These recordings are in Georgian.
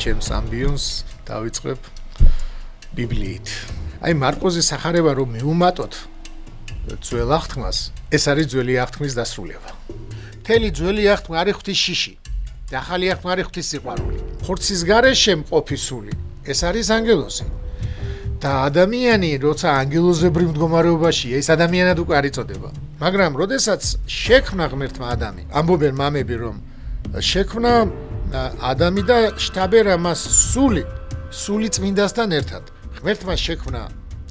ჩემს ამბიონს დავიწყებ ბიბლიით. აი მარკოზის სახარება რომ მივუმატოთ ძველ აღთქმას, ეს არის ძველი აღთქმის დასრულება. მთელი ძველი აღთქმა არის ღვთის შიში და ახალი აღთქმა არის ღვთის სიყვარული. ხორცის გარეშე მყოფი სული, ეს არის ანგელოზი. და ადამიანი როცა ანგელოზებრივ მდგომარეობაშია, ეს ადამიანად უკვე არ იწოდება. მაგრამ როდესაც შექმნა ღმერთმა ადამი, ამბობენ მამები რომ შექმნა ადამი და შთაბერა მას სული წმინდასთან ერთად. ღმერთმა შექმნა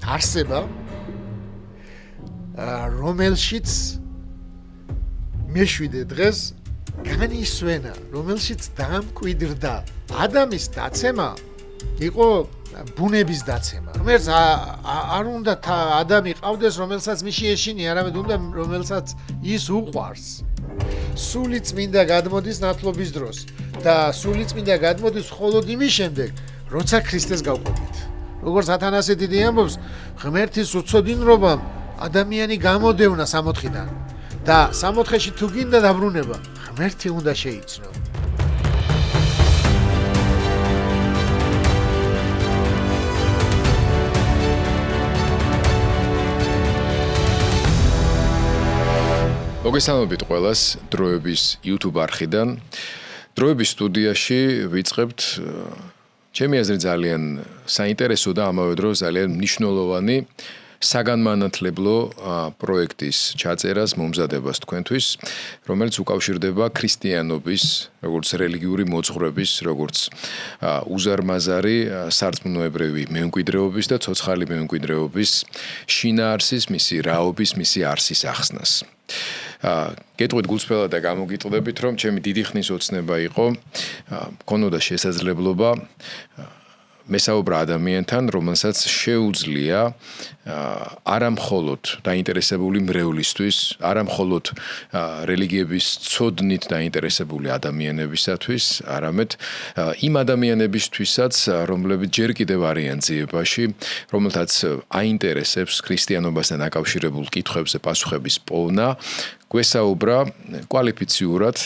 არსება, რომელშიც მეშვიდე დღეს განისვენა, რომელშიც დამკვიდრდა. ადამის დაცემა იყო ბუნების დაცემა. ღმერთს არ უნდა ადამი ყავდეს, რომელსაც მისში ეშინია, არამედ უნდა რომელსაც ის უყვარს. სული წმინდა გადმოდის ნათლობის დროს და სული წმინდა გადმოდის მხოლოდ იმის შემდეგ, როცა ქრისტეს გავყვებით. როგორც ათანასე დიდი ამბობს, ღმერთის უცოდინრობამ ადამიანი გამოდევნა სამოთხიდან და სამოთხეში თუ გინდა დაბრუნება, ღმერთი უნდა შეიცნო. მოგესალმებით ყველას დროების YouTube არხიდან. დროების სტუდიაში ვიწყებთ ჩემი აზრით ძალიან საინტერესო და ამავე დროს ძალიან მნიშვნელოვანი საგანმანათლებლო პროექტის ჩაწერას, მომზადებას თქვენთვის, რომელიც უკავშირდება ქრისტიანობის, როგორც რელიგიური მოძღვრების, როგორც უზარმაზარი სარწმუნოებრივი მემკვიდრეობის და ცოცხალი მემკვიდრეობის შინაარსის, მისი რაობის, მისი არსის ახსნას. გეტყვით გულწრფელად და გამოგიტყდებით, რომ ჩემი დიდი ხნის ოცნება იყო, მქონოდა შესაძლებლობა მესაუბრა ადამიანთან, რომელსაც შეუძლია არა მხოლოდ დაინტერესებული მრევლისთვის, არა მხოლოდ რელიგიების ცოდნით დაინტერესებული ადამიანებისათვის, არამედ იმ ადამიანებისთვისაც, რომლებიც ჯერ კიდევ არიან ძიებაში, რომელთაც აინტერესებს ქრისტიანობასთან დაკავშირებულ კითხვებზე პასუხების პოვნა, გვესაუბრა კვალიფიციურად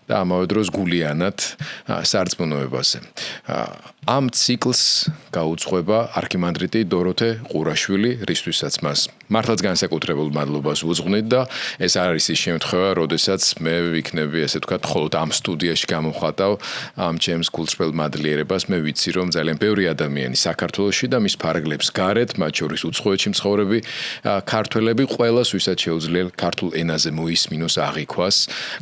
და ამავე დროს გულიანად სარწმუნოებაზე. ამ ციკლს გაუძღვება არქიმანდრიტი დოროთე ყურაშვილი, რისთვისაც მას მართლაც განსაკუთრებულ მადლობას ვუძღვნით და ეს არის ის შემთხვევა, როდესაც მე ვიქნები, ესე ვთქვათ, მხოლოდ ამ სტუდიაში გამოვხატავ ამ ჩემს გულწრფელ მადლიერებას. მე ვიცი, რომ ძალიან ბევრი ადამიანი საქართველოში და მის ფარგლებს გარეთ, მათ შორის უცხოეთში მცხოვრები ქართველები, ყველას ვისაც შეუძლია ქართულ ენაზე მოისმინოს, აღიქვას,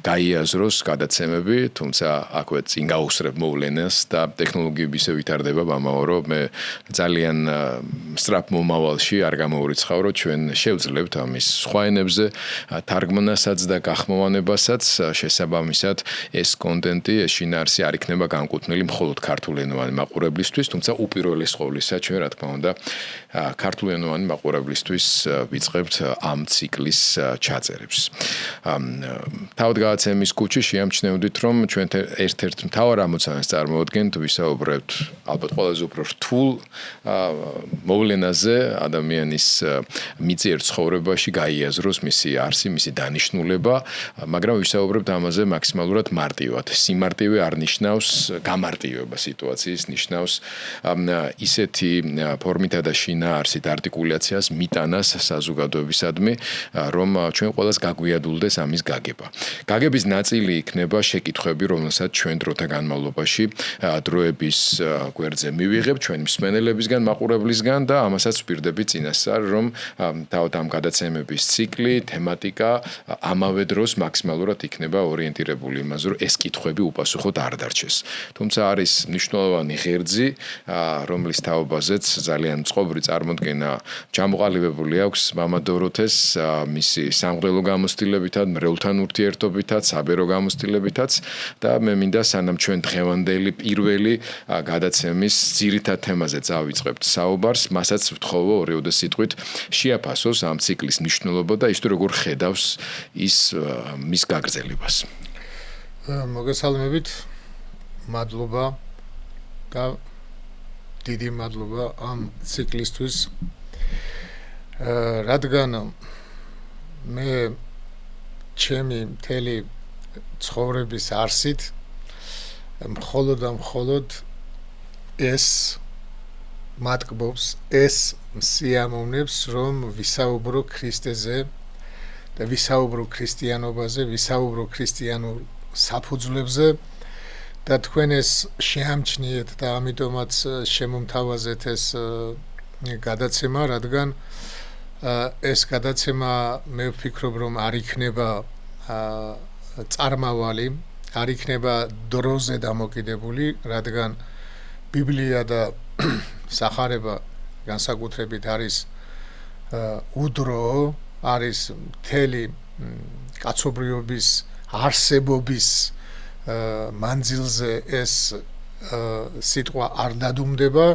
გაიაზროს გადაცემები, თუმცა აქვე წინ გაუსწრებ მოვლენას და ტექნოლოგიები ისე ვითარდება, ამაო რომ მე ძალიან სწრაფ მომავალში არ გამოურიცხავ, რომ ჩვენ შევძლებთ ამის სხვა ენებზე თარგმნასაც და გახმოვანებასაც, შესაბამისად ეს კონტენტი, ეს შინაარსი არ იქნება განკუთვნილი მხოლოდ ქართულენოვანი მაყურებლისთვის, თუმცა უპირველეს ყოვლისა ჩვენ რა თქმა უნდა ქართულენოვანი მაყურებლისთვის ვიწყებთ ამ ციკლის ჩაწერებს. თავად გადაცემის კუჩი შეამჩნევდით, რომ ჩვენ ერთ-ერთ მთავარ ამოცანას წარმოადგენთ, ვისაუბრებთ ალბათ ყველაზე უფრო რთულ მოვლენაზე, ადამიანის მიწიერ ცხოვრებაში გაიაზროს მისი არსი, მისი დანიშნულება, მაგრამ ვისაუბრებთ ამაზე მაქსიმალურად მარტივად. სიმარტივე არ ნიშნავს გამარტივება სიტუაციის, ნიშნავს ისეთი ფორმითა და შინაარსით არტიკულაციას, მიტანას საზოგადოებისადმი, რომ ჩვენ ყველას გაგვიადულდეს ამის გაგება. გაგების ნაწილი იქნება შეკითხვები, რომელსაც ჩვენ დროთა განმავლობაში დროების გვერდზე მივიღებთ ჩვენ მსმენელებისგან, მაყურებლისგან და ამასაც ვპირდები წინასწარ, რომ თავად ამ გადაცემების ციკლი, თემატიკა ამავე დროს მაქსიმალურად იქნება ორიენტირებული იმაზე, რომ ეს კითხვები უპასუხოდ არ დარჩეს. თუმცა არის მნიშვნელოვანი ღერძი, რომლის თაობაზეც ძალიან წყობრი წარმოდგენა ჩამოყალიბებული აქვს მამა დოროთეს, მისი სამღვდელო გამოცდილებითაც, მრევლთან ურთიერთობითაც, საბერო გამოცდილებითაც და მე მინდა სანამ ჩვენ დღევანდელი პირველი გადაცემის ძირითად თემაზე წავიწყებთ საუბარს, მასაც ვთხოვო ორიოდე სიტყვით შეაფასოს ამ ციკლის მნიშვნელობა და ის თუ როგორ ხედავს ის მის გაგრძელებას. მოგესალმებით, მადლობა და დიდი მადლობა ამ ციკლისთვის. რადგან მე ჩემი მთელი ცხოვრების არსით მხოლოდ ეს მატკბობს, ეს სიამოვნებს, რომ ვისაუბრო ქრისტეზე და ვისაუბრო ქრისტიანობაზე, ვისაუბრო ქრისტიანულ საფუძვლებზე და თქვენ ეს შეამჩნიეთ და ამიტომაც შემომთავაზეთ ეს გადაცემა, რადგან ეს გადაცემა მე ვფიქრობ, რომ არ იქნება წარმავალი, არ იქნება დროზე დამოკიდებული, რადგან ბიბლია და სახარება განსაკუთრებით არის უდრო, არის მთელი კაცობრიობის არსებობის მანძილზე ეს სიტყვა არ დადუმდება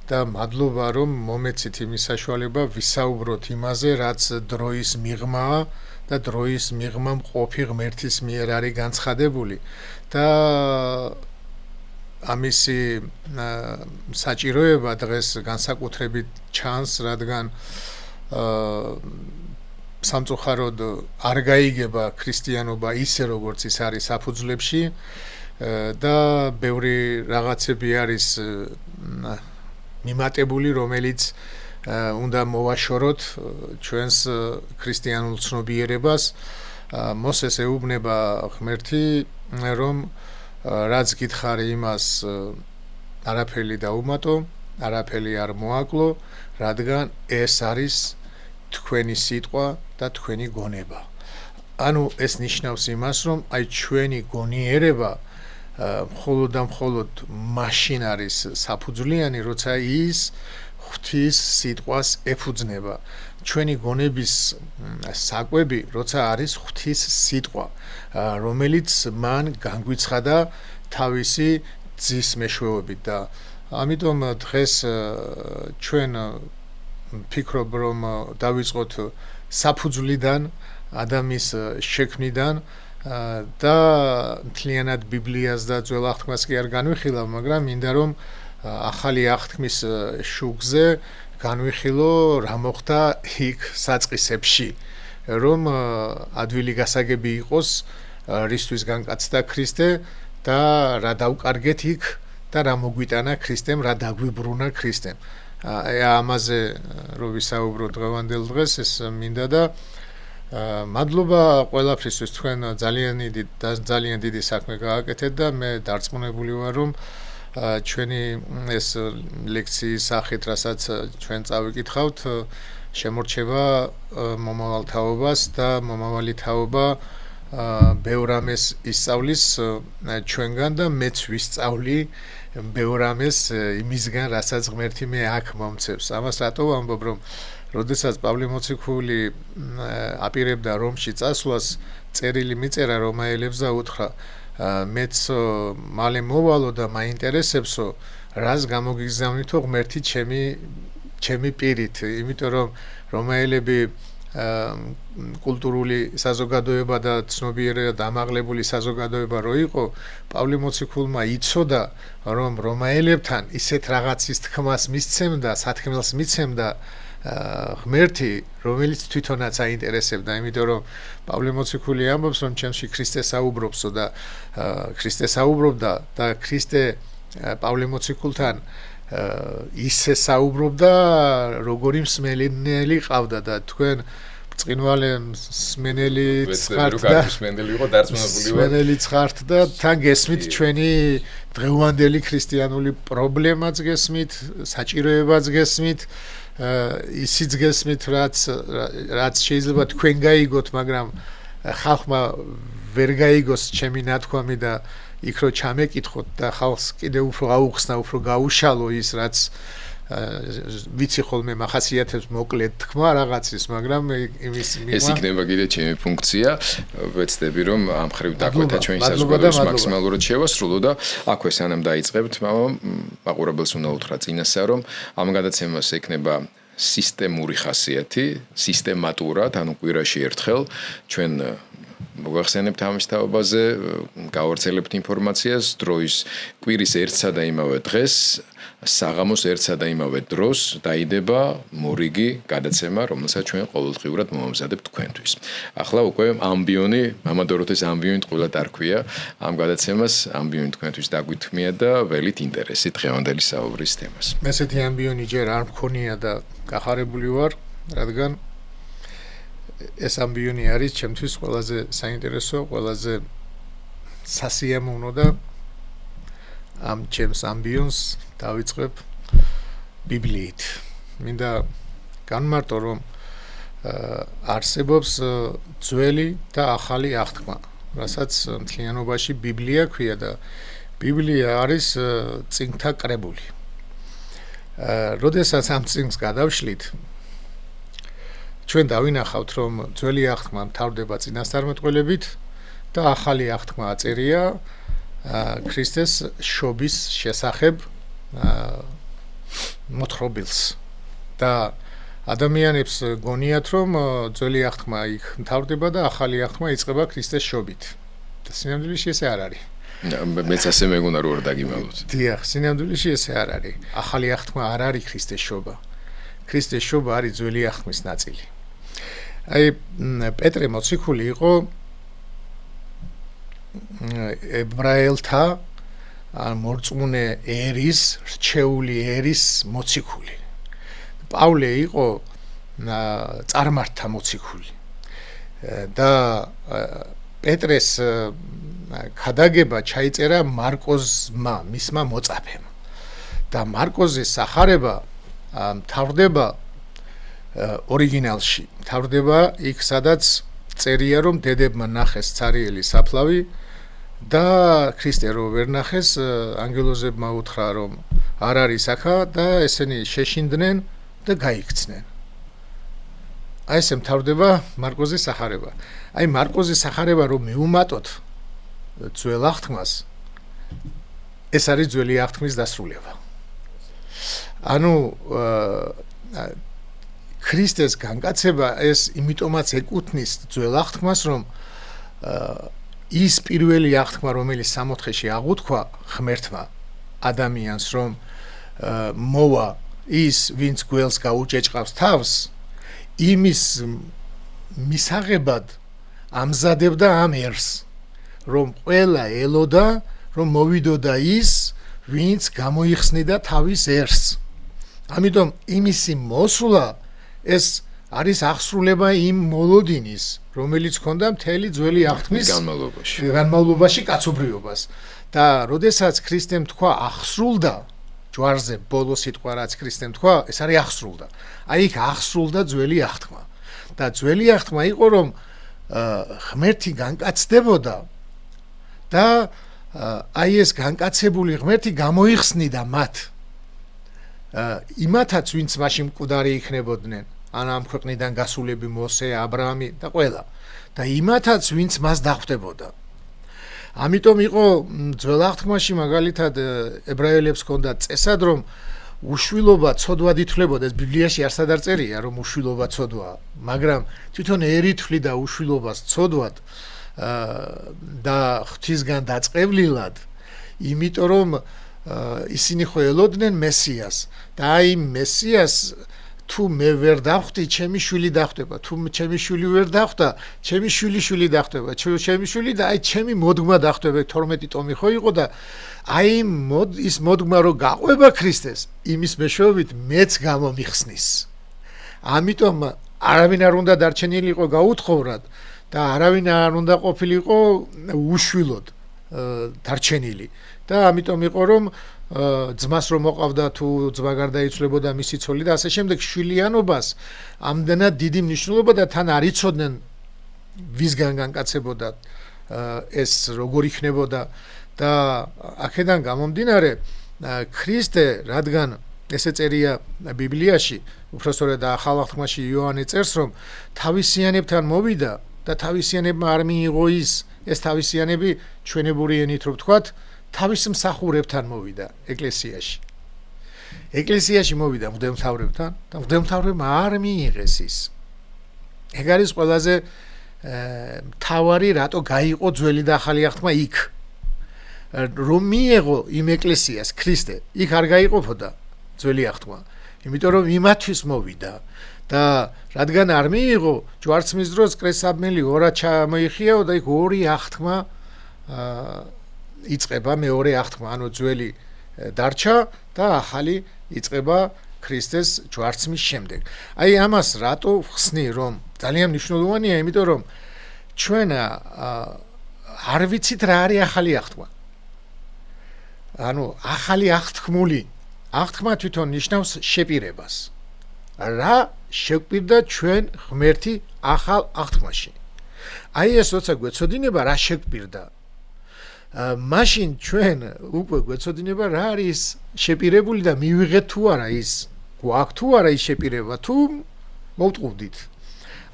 და მადლობა რომ მომეცით იმის საშუალება ვისაუბროთ იმაზე, რაც დროის მიღმაა და დროის მიღმა მყოფი ღმერთის მიერ არის განცხადებული და ამისი საჭიროება დღეს განსაკუთრებით ჩანს, რადგან სამწუხაროდ არ გაიგება ქრისტიანობა ისე როგორც ის არის საფუძვლებში და ბევრი რაღაცები არის მიმატებული, რომელიც უნდა მოვაშოროთ ჩვენს ქრისტიანულ ცნობიერებას. მოსეს ეუბნება ღმერთი, რომ რაც გითხარი იმას არაფერი დაუმატო, არაფერი არ მოაკლო, რადგან ეს არის თქვენი სიტყვა და თქვენი გონება. ანუ ეს ნიშნავს იმას, რომ აი ჩვენი გონიერება მხოლოდ და მხოლოდ მაშინ არის საფუძვლიანი, როცა ის ღვთის სიტყვას ეფუძნება. ჩვენი გონების საკვები, როცა არის ღვთის სიტყვა, რომელიც მან განგვიცხადა თავისი ძის მეშვეობით და ამიტომ დღეს ჩვენ ვფიქრობ, რომ დავიწყოთ საფუძვლიდან, ადამიანის შექმნიდან და მთლიანად ბიბლიას და ძველ აღთქმას კი არ განვიხილავ, მაგრამ მინდა რომ ახალი აღთქმის შუქზე განვიხილო რა მოხდა იქ საწყისებში, რომ ადვილი გასაგები იყოს რისთვის განკაცდა ქრისტე და რა დავკარგეთ იქ და რა მოგვიტანა ქრისტემ, რა დაგვიბრუნა ქრისტემ. ამაზე რო ვისაუბრო დღევანდელ დღეს, ეს მინდა და მადლობა ყველაფრისთვის, თქვენ ძალიან დიდი საქმე გააკეთეთ და მე დარწმუნებული ვარ, რომ ჩვენი ეს ლექციის სახით, რასაც ჩვენ წავიკითხავთ, შემორჩება მომავალ თაობას და მომავალი თაობა ბევრ ამას ისწავლის ჩვენგან და მეც ვისწავლი ბევრ ამას იმისგან, რასაც ღმერთი მე აქ მომცემს. ამას რატო ვამბობ, რომ როდესაც პავლე მოციქული აპირებდა რომში წასვლას, წერილი მიწერა რომაელებს და უთხრა, მეც მალე მოვალო და მაინტერესებსო, რას გამოგიგზავნითო ღმერთი ჩემი პირით, იმიტომ რომ რომაელები კულტურული საზოგადოება და ცნობიერად ამაღლებული საზოგადოება რო იყო, პავლე მოციქულმა იცოდა, რომ რომაელებთან ისეთ რაღაცის თქმას მისცემდა, სათქმელს მიცემდა ღმერთი, რომელიც თვითონაც აინტერესებდა, იმიტომ რომ პავლე მოციქული ამბობს, რომ ჩემში ქრისტე საუბრობსო და ქრისტე საუბრობდა და ქრისტე პავლე მოციქულთან ისე საუბრობდა, როგორი მსმენელი ყავდა და თქვენ წინვალე მსმენელიც ხართ და მსმენელიც ხართ და თან გესმით ჩვენი დღევანდელი ქრისტიანული პრობლემაც გესმით, საჭიროებაც გესმით, ისიც გესმით, რაც შეიძლება თქვენ გაიგოთ, მაგრამ ხალხმა ვერ გაიგოს ჩემი ნათქვამი და იქ რო ჩამეკითხოთ და ხალხს კიდე უფრო აუხსნა, უფრო გაუშალო ის, რაც ვიცი ხოლმე მახასიათებს მოკლედ თქმა რაღაცის, მაგრამ იმის ეს იქნება კიდე ჩემი ფუნქცია. ვეცდები რომ ამ ხრივ დაგვეთა ჩვენი საზოგადოების მაქსიმალურად შევასრულო და აქვე სანამ დაიწყებთ, მაყურებელს უნდა უთხრა წინასწარ, რომ ამ გადაცემას ექნება სისტემური ხასიათი, სისტემატურად, ანუ კვირაში ერთხელ ჩვენ მოგახსენებთ ამის თაობაზე, გავავრცელებთ ინფორმაციას, დროის კვირის ერთსა და იმავე დღეს, საღამოს ერთსა და იმავე დროს დაიდება მორიგი გადაცემა, რომელსაც ჩვენ ყოველდღიურად მომამზადებთ თქვენთვის. ახლა უკვე ამბიონი, მამა დოროთეს ამბიონი ყველა დარქვია, ამ გადაცემას ამბიონი თქვენთვის დაგვითმია და ველით ინტერესი დღევანდელი საუბრის თემას. ესეთი ამბიონი ჯერ არ მქონია და გახარებული ვარ, რადგან ეს ამბიონი არის ჩემთვის ყველაზე საინტერესო, ყველაზე სასიამოვნო და ამ ჩემს ამბიონს დავიწყებ ბიბლიით. მინდა განმარტო, რომ არსებობს ძველი და ახალი აღთქმა, რასაც მთლიანობაში ბიბლია ქვია და ბიბლია არის წიგნთა კრებული. როდესაც ამ წიგნს გადავშლით, ჩვენ დავინახავთ, რომ ძველი აღთქმა მთავრდება წინასწარმეტყველებით და ახალი აღთქმა აწერია ქრისტეს შობის შესახებ მოთხრობილს და ადამიანებს გონიათ, რომ ძველი აღთქმა იქ მთავრდება და ახალი აღთქმა იწყება ქრისტეს შობით. და სინამდვილეში ესე არ არის. მეც ასე მეგონა რომ დაგიმალოთ. დიახ, სინამდვილეში ესე არ არის. ახალი აღთქმა არ არის ქრისტეს შობა. ქრისტეს შობა არის ძველი აღთქმის ნაწილი. აი პეტრე მოციქული იყო ებრაელთა მორწმუნე ერის, რჩეული ერის მოციქული. პავლე იყო წარმართთა მოციქული. და პეტრეს ქადაგება ჩაიწერა მარკოზმა, მისმა მოწაფემ. და მარკოზის სახარება მთავრდება ორიგინალში. მთავრდება იქ, სადაც წერია, რომ დედებმა ნახეს ცარიელი საფლავი და ქრისტე რო ვერ ნახეს, ანგელოზებმა უთხრა, რომ არ არის აქა და ესენი შეშინდნენ და გაიქცნენ. აი ესე მთავრდება მარკოზის სახარება. აი მარკოზის სახარება რომ მიუმატოთ ძველ აღთქმას, ეს არის ძველი აღთქმის დასრულება. ანუ ქრისტეს განკაცება ეს იმიტომაც ეკუთვნის ძველ აღთქმას, რომ ის პირველი აღთქმა, რომელიც 64-ში აღუთქვა ღმერთმა ადამიანს, რომ მოვა ის, ვინც გველს გაუჭეჭყავს თავს, იმის მისაღებად ამზადებდა ამ ერს, რომ ყველა ელოდა, რომ მოვიდოდა ის, ვინც გამოიხსნიდა თავის ერს. ამიტომ იმისი მოსვლა ეს არის აღსრულება იმ მოლოდინის, რომელიც ჰქონდა მთელი ძველი აღთქმის განმავლობაში კაცობრიობას. და როდესაც ქრისტემ თქვა აღსრულდა, ჯვარზე ბოლო სიტყვა რაც ქრისტემ თქვა, ეს არის აღსრულდა. აი იქ აღსრულდა ძველი აღთქმა. და ძველი აღთქმა იყო, რომ ღმერთი განკაცდებოდა და აი ეს განკაცებული ღმერთი გამოიხსნიდა მათ. იმათაც, ვინც მაშინ მკვდარი იქნებოდნენ, ან ამ ქვეყნიდან გასულები მოსე, აბრაამი და ყველა. და იმათაც, ვინც მას დახვდებოდა. ამიტომ იყო ძველ აღთქმაში მაგალითად ებრაელებს ჰქონდათ წესად, რომ უშვილობა ცოდვად ითვლებოდა. ეს ბიბლიაში არსად არ წერია, რომ უშვილობა ცოდვაა, მაგრამ თვითონ ერი თვლიდა უშვილობას ცოდვად და ღვთისგან დაწყევლილად, იმიტომ რომ ისინი ხო ელოდნენ მესიას და აი მესიას თუ მე ვერ დავხვდი, ჩემი შვილი დახვდება, თუ ჩემი შვილი ვერ დახვდა, ჩემი შვილი დახვდება, ჩემი შვილი და აი ჩემი მოდგმა დახვდება. 12 ტომი ხო იყო და აი ის მოდგმა რო გაყვება ქრისტეს, იმის მეშვეობით მეც გამომიხსნის. ამიტომ არავინ არ უნდა დარჩენილიყო გაუთხოვრად და არავინ არ უნდა ყოფილიყო უშვილოდ დარჩენილი. და ამიტომ იყო რომ ძმას რომ მოყავდა თუ ძმა გარდაიცვლებოდა მისი ცოლი და ასე შემდეგ, შვილიანობას ამდენად დიდი მნიშვნელობა და თან არ იცოდნენ ვისგან განკაცებოდა ეს როგორ იქნებოდა და აქედან გამომდინარე ქრისტე, რადგან ესე წერია ბიბლიაში, უბრალოდ ახალ აღთქმაში იოანე წერს, რომ თავისიანებთან მოვიდა და თავისიანებმა არ მიიღო ეს თავისიანები ჩვენებური ენით რო ვთქვათ, თავის მსახურებთან მოვიდა ეკლესიაში. ეკლესიაში მოვიდა მღვდელმთავრებთან და მღვდელმთავრებმა არ მიიღეს ის. ეგ არის ყველაზე თავარი რატო გაიყო ძველი და ახალი აღთქმა იქ რომ მიიღო იმ ეკლესიას ქრისტე იქ არ გაიყოფოდა ძველი აღთქმა იმიტომ რომ იმათვის მოვიდა და რადგან არ მიიღო ჯვარცმის დროს კრესაბმელი ორად ჩამოიხიაო და იქ ორი აღთქმა იწყება მეორე აღთქმა ანუ ძველი დარჩა და ახალი იწყება ქრისტეს ჯვარცმის შემდეგ. აი ამას რატო ხსნი რომ ძალიან მნიშვნელოვანია, იმიტომ რომ ჩვენ არ ვიცით რა არის ახალი აღთქმა. ანუ ახალი აღთქმა თვითონ ნიშნავს შეპირებას. რა შეგვპირდა ჩვენ ღმერთი ახალ აღთქმაში. აი ეს როცა გვეცოდინება რა შეგვპირდა მაშინ ჩვენ უკვე გვეცოდინება რა არის შეპირებული და მივიღეთ თუ არა ის გვაქვს თუ არა ის შეპირება თუ მოვტყუვდით.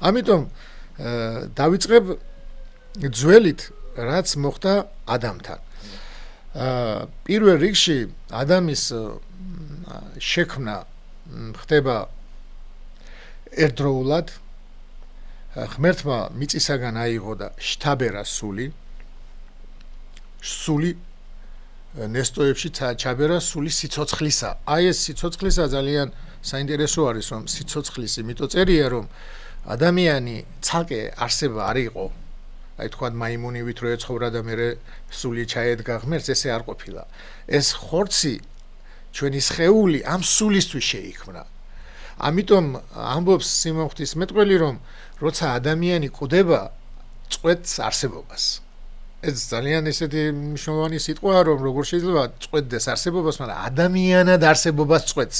ამიტომ დავიწყებ ძველით რაც მოხდა ადამიანთან. პირველ რიგში ადამიანის შექმნა ხდება ერთდროულად ღმერთმა მიწისაგან აიღო და შთაბერა სული ნესტოებში ჩაბერა სული სიცოცხლისა. აი ეს სიცოცხლისა ძალიან საინტერესო არის რომ სიცოცხლის იმიტომ წერია რომ ადამიანი ცალკე არსება არ იყო. აი თქვა მაიმუნივით რო ეცხოვრა და მე სული ჩაედგა ღმერთს ესე არ ყოფილა. ეს ხორცი ჩვენი სხეული ამ სულისთვის შეიქმნა. ამიტომ ამბობს სიმონ ღვთისმეტყველი რომ როცა ადამიანი კვდება წყვეტს არსებობას. ეს ძალიან ესეთი მნიშვნელოვანი სიტყვაა რომ როგორ შეიძლება წყვეტდეს არსებობას, მაგრამ ადამიანად არსებობას წყვეტს.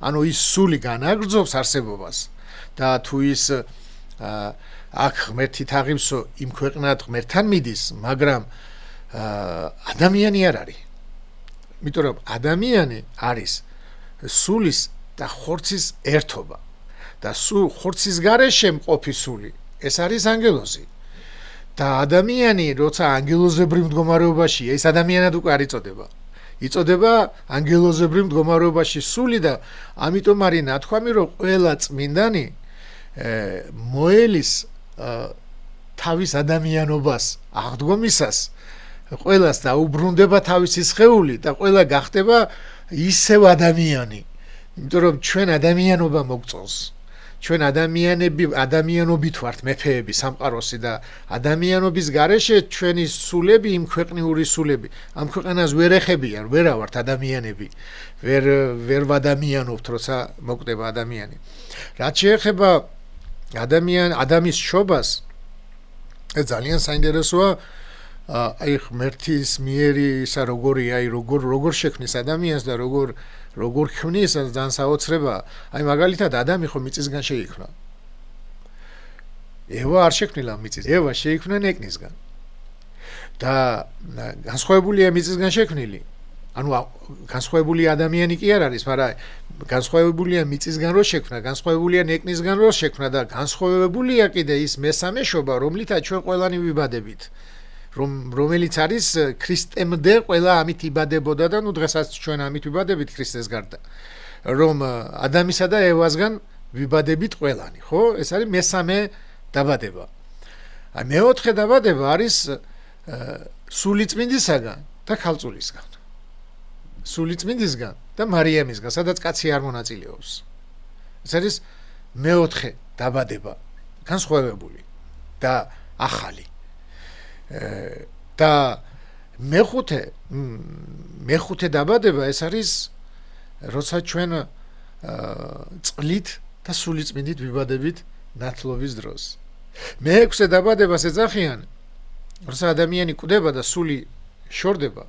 ანუ ის სული განაგრძობს არსებობას და თუ ის აქ ღმერთით აღივსო იმ ქვეყნად ღმერთთან მიდის, მაგრამ ადამიანი არ არის. იმიტომ რომ ადამიანი არის სულის და ხორცის ერთობა და ხორცის გარეშე მყოფი სული ეს არის ანგელოზი. და ადამიანი როცა ანგელოზებრივ მდგომარეობაშია, ის ადამიანად უკვე არ იწოდება. იწოდება ანგელოზებრივ მდგომარეობაში სული და ამიტომ არის ნათქვამი, რომ ყველა წმინდანი მოელის თავის ადამიანობას აღდგომისას, ყველას დაუბრუნდება თავისი სხეული და ყველა გახდება ისევ ადამიანი. იმიტომ რომ ჩვენ ადამიანობა მოგწონს. ჩვენ ადამიანობით ვართ მეფეები სამყაროსი და ადამიანობის გარეშე ჩვენი სულები იმ ქვეყნიური სულები ამ ქვეყანას ვერ ეხებიან, ვერა ვართ ადამიანები, ვერ ვადამიანობთ როცა მოკვდება ადამიანი. რაც შეეხება ადამიანის შობას ეს ძალიან საინტერესოა აი ღმერთის მიერი ისა როგორია, აი როგორ შექმნის ადამიანს და როგორ ქმნის ძალიან საოცრება. აი მაგალითად ადამი ხო მიწისგან შეიქმნა. ევა არ შექმნილა მიწის, ევა შეიქმნა ნეკნისგან. და განსხვავებულია მიწისგან შექმნილი. ანუ განსხვავებული ადამიანი კი არ არის, მაგრამ განსხვავებულია მიწისგან რო შექმნა, განსხვავებულია ნეკნისგან რო შექმნა და განსხვავებულია კიდე ის მესამე შობა, რომლითაც ჩვენ ყველანი ვიბადებით. რომელიც არის ქრისტემდე ყველა ამით იბადებოდა და ნუ დღესაც ჩვენ ამით ვიბადებით ქრისტეს გარდა. რომ ადამისა და ევასგან ვიბადებით ყველანი, ხო? ეს არის მესამე დაბადება. აი მეოთხე დაბადება არის სულიწმინდისაგან და ქალწულისგან. სულიწმინდისგან და მარიამისგან, სადაც კაცი არ მონაწილეობს. ეს არის მეოთხე დაბადება, განსხვავებული და ახალი. და მეხუთე დაბადება ეს არის როცა ჩვენ წყლით და სულიწმინდით ვიბადებით ნათლობის დროს. მეექვსე დაბადებას ეძახიან როცა ადამიანი კვდება და სული შორდება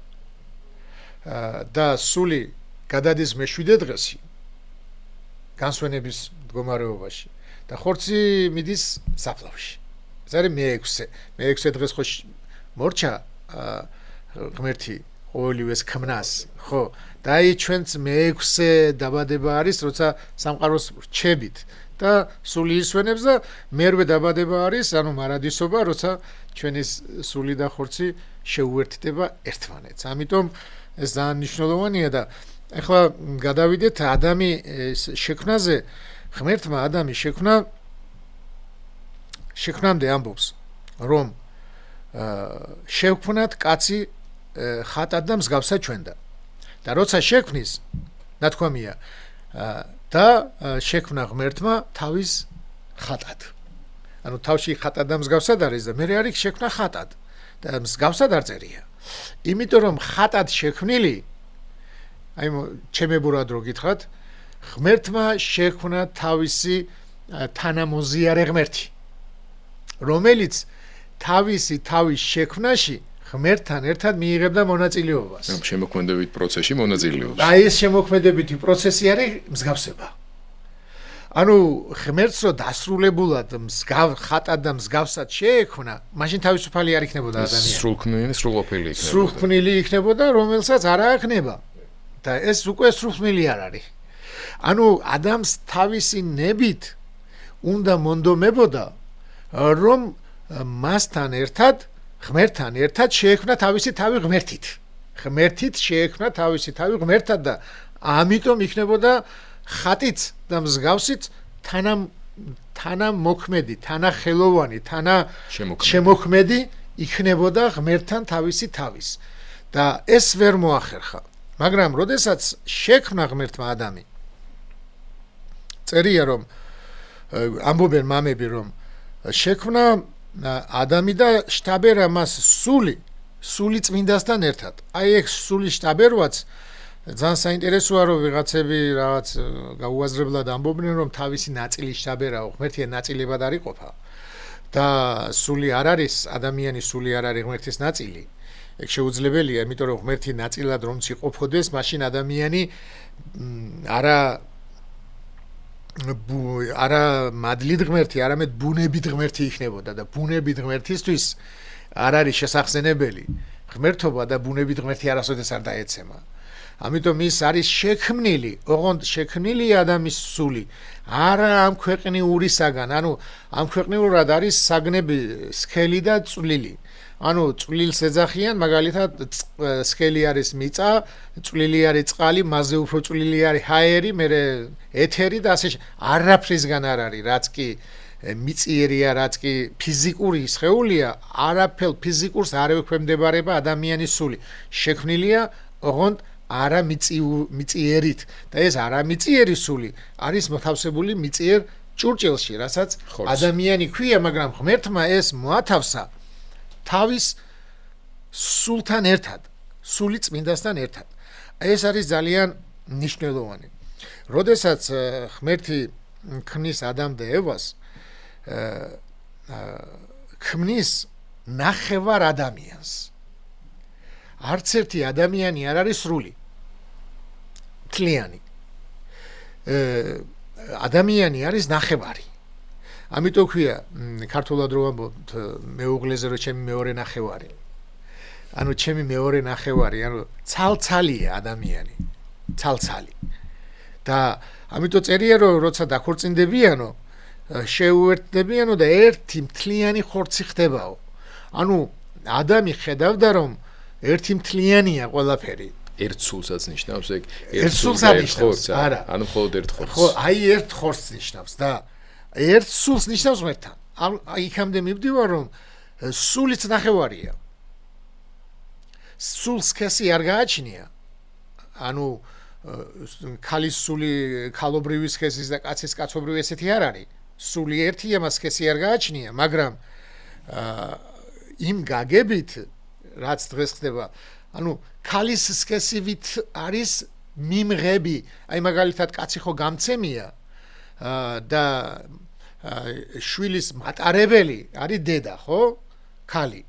და სული გადადის მეშვიდე დღეში განსვენების მდგომარეობაში და ხორცი მიდის საფლავში. ეს არის მეექვსე დღეს ხო მორჩა ღმერთი ყოველივეს ქმნას, ხო? და აი ჩვენც მეექვსე დაბადება არის, როცა სამყაროს რჩებით და სული ისვენებს და მერვე დაბადება არის, ანუ მარადისობა, როცა ჩვენი სული და ხორცი შეუერთდება ერთმანეთს. ამიტომ ეს ძალიან მნიშვნელოვანია და ახლა გადავიდეთ ადამიანის შექმნაზე. ღმერთმა ადამიანის შექმნა შექმნამდე ამბობს, რომ შევქმნათ კაცი ხატად და მსგავსად ჩვენდა. და როცა შექმნის, ნათქვამია, და შექმნა ღმერთმა თავის ხატად. ანუ თავში ხატად და მსგავსად არის და მე არის შექმნა ხატად და მსგავსად არ წერია. იმიტომ რომ ხატად შექმნილი, აი ჩემებურად რო გითხრათ, ღმერთმა შექმნა თავისი თანამოზიარე ღმერთი, რომელიც თავის შექმნაში ღმერთთან ერთად მიიღებდა მონაწილეობას. შემოქმედებით პროცესში მონაწილეობს. აი ეს შემოქმედებითი პროცესი არის მსგავსება. ანუ ღმერთს რო დასრულებულად ხატად და მსგავსად შეექმნა, მაშინ თავისუფალი არ იქნებოდა ადამიანი. სრულყოფილი იქნებოდა. სრულყოფილი იქნებოდა, რომელსაც არ აექნება. და ეს უკვე სრულყოფილი არ არის. ანუ ადამიანს თავისი ნებით უნდა მონდომებოდა, რომ მასთან ერთად, ღმერთთან ერთად შეექმნა თავისი თავი ღმერთით. ღმერთით შეექმნა თავისი თავი ღმერთად და ამიტომ იქნებოდა ხატიც და მსგავსიც თანამოქმედი, თანახელოვანი, შემოქმედი იქნებოდა ღმერთთან თავისი თავის. და ეს ვერ მოახერხა. მაგრამ როდესაც შექმნა ღმერთმა ადამი, წერია რომ ამბობენ მამები რომ შექმნა ადამი და შტაბერა მას სული წმინდასთან ერთად. აი ეს სული შტაბერვაც ძალიან საინტერესოა, რომ ვიღაცები რაღაც გაუაზრებლად ამბობდნენ რომ თავისი ნაწილი შტაბერაო, ღმერთი ნაწილებად არ იყოფა და სული არ არის, ადამიანის სული არ არის ღმერთის ნაწილი. ეგ შეუძლებელია, იმიტომ რომ ღმერთი ნაწილად რომც იყოფოდეს, მაშინ ადამიანი არა მადლით ღმერთი, არამედ ბუნებით ღმერთი იქნებოდა და ბუნებით ღმერთისთვის არ არის შესახსენებელი. ღმერთობა და ბუნებით ღმერთი არასოდეს არ დაეცემა. ამიტომ ის არის შექმნილი, ოღონდ შექმნილი ადამიანის სული, არა ამ ქვეყნიურისაგან, ანუ ამ ქვეყნიურად არის საგნები სქელი და წვლილი. ანუ წვლილს ეძახიან, მაგალითად სქელი არის მიწა, წვლილი არის წყალი, მასზე უფრო წვლილი არის ჰაერი, მერე ეთერი და ასე არაფრისგან არ არის, რაც კი მიწიერია, რაც კი ფიზიკური სხეულია, არაფერ ფიზიკურს არ ექვემდებარება ადამიანის სული. შექმნილია ოღონდ არა მიწიერით და ეს არა მიწიერი სული არის მოთავსებული მიწიერ ჭურჭელში, რასაც ადამიანი ქვია, მაგრამ ღმერთმა ეს მოათავსა თავის სულთან ერთად, სული წმინდასთან ერთად. ეს არის ძალიან მნიშვნელოვანი. როდესაც ღმერთი ქმნის ადამს და ევას, ქმნის ნახევარ ადამიანს. არც ერთი ადამიანი არ არის სრული. თლიანი. ადამიანი არის ნახევარი. ამიტომ ქვია ქართულად რო ვამბობთ მეუღლეზე რომ ჩემი მეორე ნახევარი. ანუ ჩემი მეორე ნახევარი, ანუ ცალცალია ადამიანი. ცალცალი. და ამიტომ წერია რომ როცა დაქორწინდებიანო, შეუერთდებიანო და ერთი მთლიანი ხორცი ხდებაო. ანუ ადამი ხედავდა რომ ერთი მთლიანია ყველაფერი. ერთ სულსაც ნიშნავს ეგ ერთ სულს არ ნიშნავს, არა. ანუ მხოლოდ ერთ ხორცს. ხო, აი ერთ ხორცს ნიშნავს და ერთ სულს ნიშნავს ღმერთთან. იქამდე მივდივარ რომ სულიც ნახევარია. სულს სქესი არ გააჩნია. ანუ ქალის სული ქალობრივი სქესის და კაცის კაცობრივი ესეთი არ არის. სული ერთია, მას სქესი არ გააჩნია, მაგრამ იმ გაგებით რაც დღეს ხდება, ანუ ქალის სქესივით არის მიმღები. აი მაგალითად კაცი ხო გამცემია და შვილის მატარებელი არის დედა, ხო? ქალი.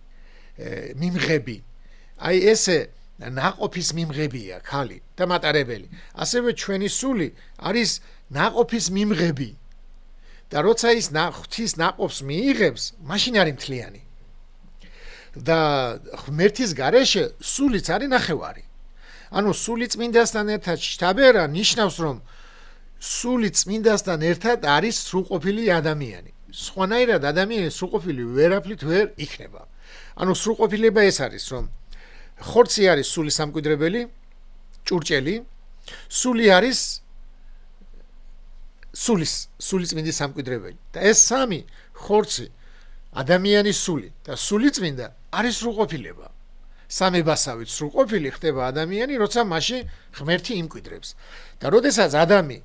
მიმღები. აი ესე ნაყოფის მიმღებია ქალი და მატარებელი. ასევე ჩვენი სული არის ნაყოფის მიმღები. და როცა ის ღვთის ნაყოფს მიიღებს, მაშინ არის მთლიანი. და ღმერთის გარეშე სულიც არის ნახევარი. ანუ სული წმინდასთან ერთად შტაბერა ნიშნავს რომ სული წმინდასთან ერთად არის სრულყოფილი ადამიანი. სხვანაირად ადამიანი სრულყოფილი ვერაფრით ვერ იქნება. ანუ სრულყოფილება ეს არის რომ ხორცი არის სულის სამკვიდრებელი, ჭურჭელი, სული არის სული წმინდის სამკვიდრებელი. და ეს სამი ხორცი ადამიანის სული და სულიწმინდა არის სრულყოფილება. სამებასავით სრულყოფილი ხდება ადამიანი, როცა მასში ღმერთი იმკვიდრებს. და როდესაც ადამი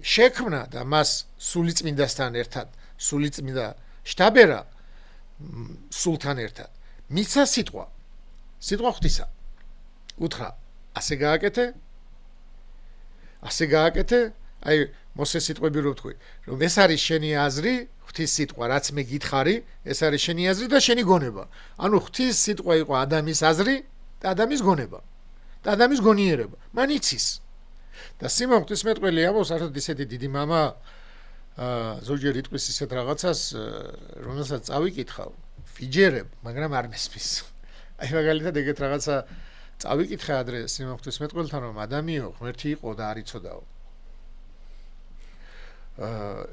შექმნა და მას სულიწმინდასთან ერთად, სულიწმინდა შტაბერა სულთან ერთად, მიცა სიტყვა ღვთისა. უთხრა, ასე გააკეთე, აი მოსეს სიტყვები რო ვთქვი, რომ ეს არის შენი აზრი, ღვთის სიტყვა, რაც მე გითხარი, ეს არის შენი აზრი და შენი გონება. ანუ ღვთის სიტყვა იყო ადამიანის აზრი და ადამიანის გონება და ადამიანის გონიერება. მან იცის. და სიმონ ღვთისმეტყველი ამბობს, საერთოდ ისეთი დიდი მამა ზოგჯერ იტყვის ისეთ რაღაცას, რომელსაც წავიკითხავ, ვიჯერებ, მაგრამ არ მესმის. აი მაგალითად ეგეთ რაღაცა წავიკითხე ადრე სიმონ ღვთისმეტყველთან, რომ ადამიანო ღმერთი იყო და არ იცოდაო.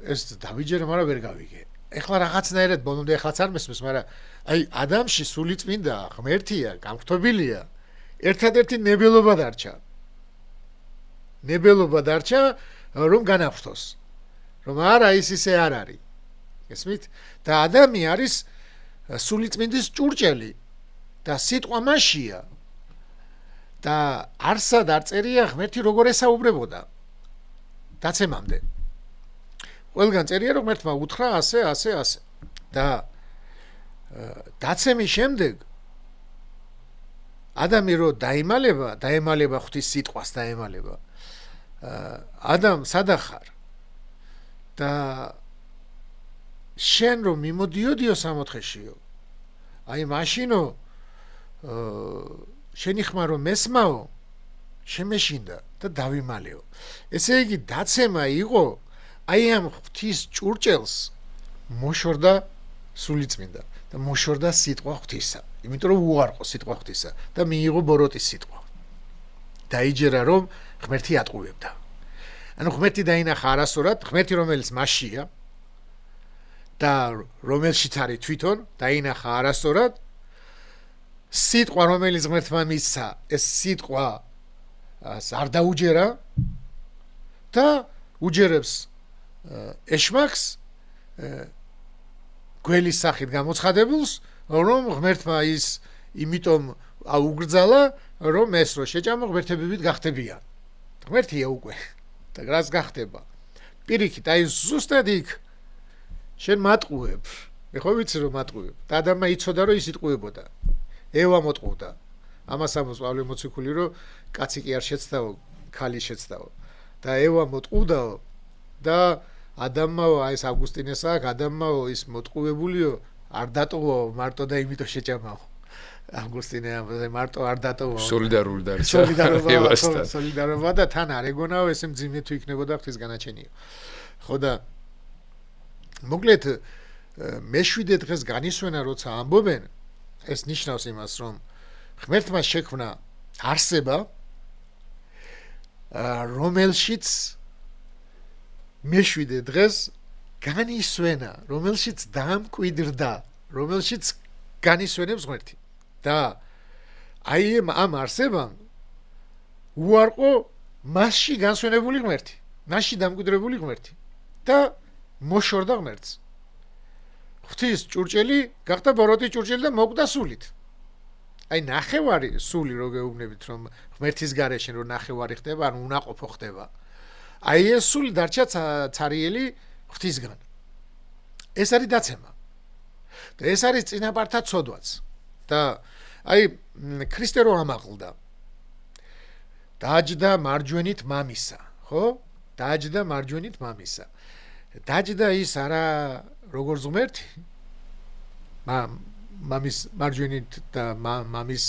ეს დავიჯერე, მაგრამ ვერ გავიგე. ეხლა რაღაცნაირად ბოლომდე ეხლაც არ მესმის, მაგრამ აი ადამიანში სულიწმინდა ღმერთია, გამხტობილია, ერთადერთი ნებელობა დარჩა, რომ განავრთოს. რომ არა ის ისე არ არის. ესმით? და ადამი არის სულიწმინდის ჭურჭელი და სიტყვა მასშია. და არსად არ წერია ღმერთი როგორ ესაუბრებოდა დაცემამდე. ყველგან წერია რომ ღმერთმა უთხრა ასე. და დაცემის შემდეგ ადამი რო დაემალება ღვთის სიტყვას დაემალება. ადამ სადახარ და შენ რომ მიმოდიოდიო სამოთხეშიო, აი მაშინო შენი ხმა რომ მესმაო, შემეშინდა და დავიმალეო. ესე იგი დაცემა იყო აი ამ ღვთის ჭურჭელს მოშორდა სულიწმინდა და მოშორდა სიტყვა ღვთისა. იმიტომ რომ უარყო სიტყვა ღვთისა და მიიღო ბოროტის სიტყვა. დაიჯერა რომ ღმერთი ატყუებდა. ანუ ღმერთი დაინახა არასწორად, ღმერთი რომელიც მასშია და რომელშიც არის თვითონ დაინახა არასწორად, სიტყვა რომელიც ღმერთმა მისცა, ეს სიტყვა არ დაუჯერა და უჯერებს ეშმაკს გველის სახით გამოცხადებულს, რომ ღმერთმა ის იმიტომ აუგრძალა, რომ ეს რო შეჭამა ღმერთებივით გახდებიან. ღმერთია უკვე და რას გახდება? პირიქით, აი ზუსტად იქ შენ მატყუებ. მე ხო ვიცი რომ მატყუებ. და ადამმა იცოდა რომ ის იტყუებოდა. ევა მოტყუდა. ამას ამბობს პავლე მოციქული, რომ კაცი კი არ შეცდაო, ქალი შეცდაო. და ევა მოტყუდაო და ადამმაო, აი ეს ავგუსტინეს აქ, ადამმაო ის მოტყუებულიო, არ დატოვო მარტო და იმიტომ შეჭამაო. ავგუსტინე ამბობს, მარტო არ დატოვო. სოლიდარული დარჩა. სოლიდარობა და თან არ ეგონაო, ესე მძიმე თუ იქნებოდა ღვთის განაჩენიო. ხო და მოკლედ მეშვიდე დღეს განისვენა როცა ამბობენ, ეს ნიშნავს იმას, რომ ღმერთმა შექმნა არსება, რომელშიც მეშვიდე დღეს განისვენა, რომელშიც დაამკვიდრდა, რომელშიც განისვენებს ღმერთი. და აი ამ არსებამ უარყო მასში განსვენებული ღმერთი, მასში დამკვიდრებული ღმერთი და მოშორდა ღმერთს. ღვთის ჭურჭელი გახდა ბოროტის ჭურჭელი და მოკვდა სულით. აი ნახევარი სული რო გეუბნებით, რომ ღმერთის გარეშე რო ნახევარი ხდება, ანუ უნაყოფო ხდება. აი ეს სული დარჩა ცარიელი ღვთისგან. ეს არის დაცემა. და ეს არის წინაპართა ცოდვაც. და აი ქრისტე რო ამაყლდა. დაჯდა მარჯვენით მამისა, ხო? დაჯდა მარჯვენით მამისა. დაჯდა ის არა როგორც ღმერთი, მამის მარჯვენით და მამის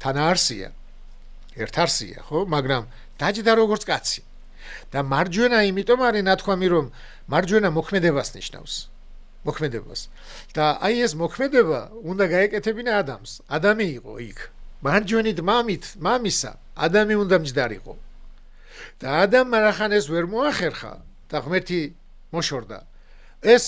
თანაარსია, ერთარსია, ხო? მაგრამ დაჯდა როგორც კაცი. და მარჯვენა იმიტომ არის ნათქვამი, რომ მარჯვენა მოქმედებას ნიშნავს. მოქმედებას. და აი ეს მოქმედება უნდა გაეკეთებინა ადამიანს. ადამი იყო იქ. მარჯვენით მამისა, ადამი უნდა მჯდარიყო. და ადამმა რახან ეს ვერ მოახერხა და ღმერთი მოშორდა. ეს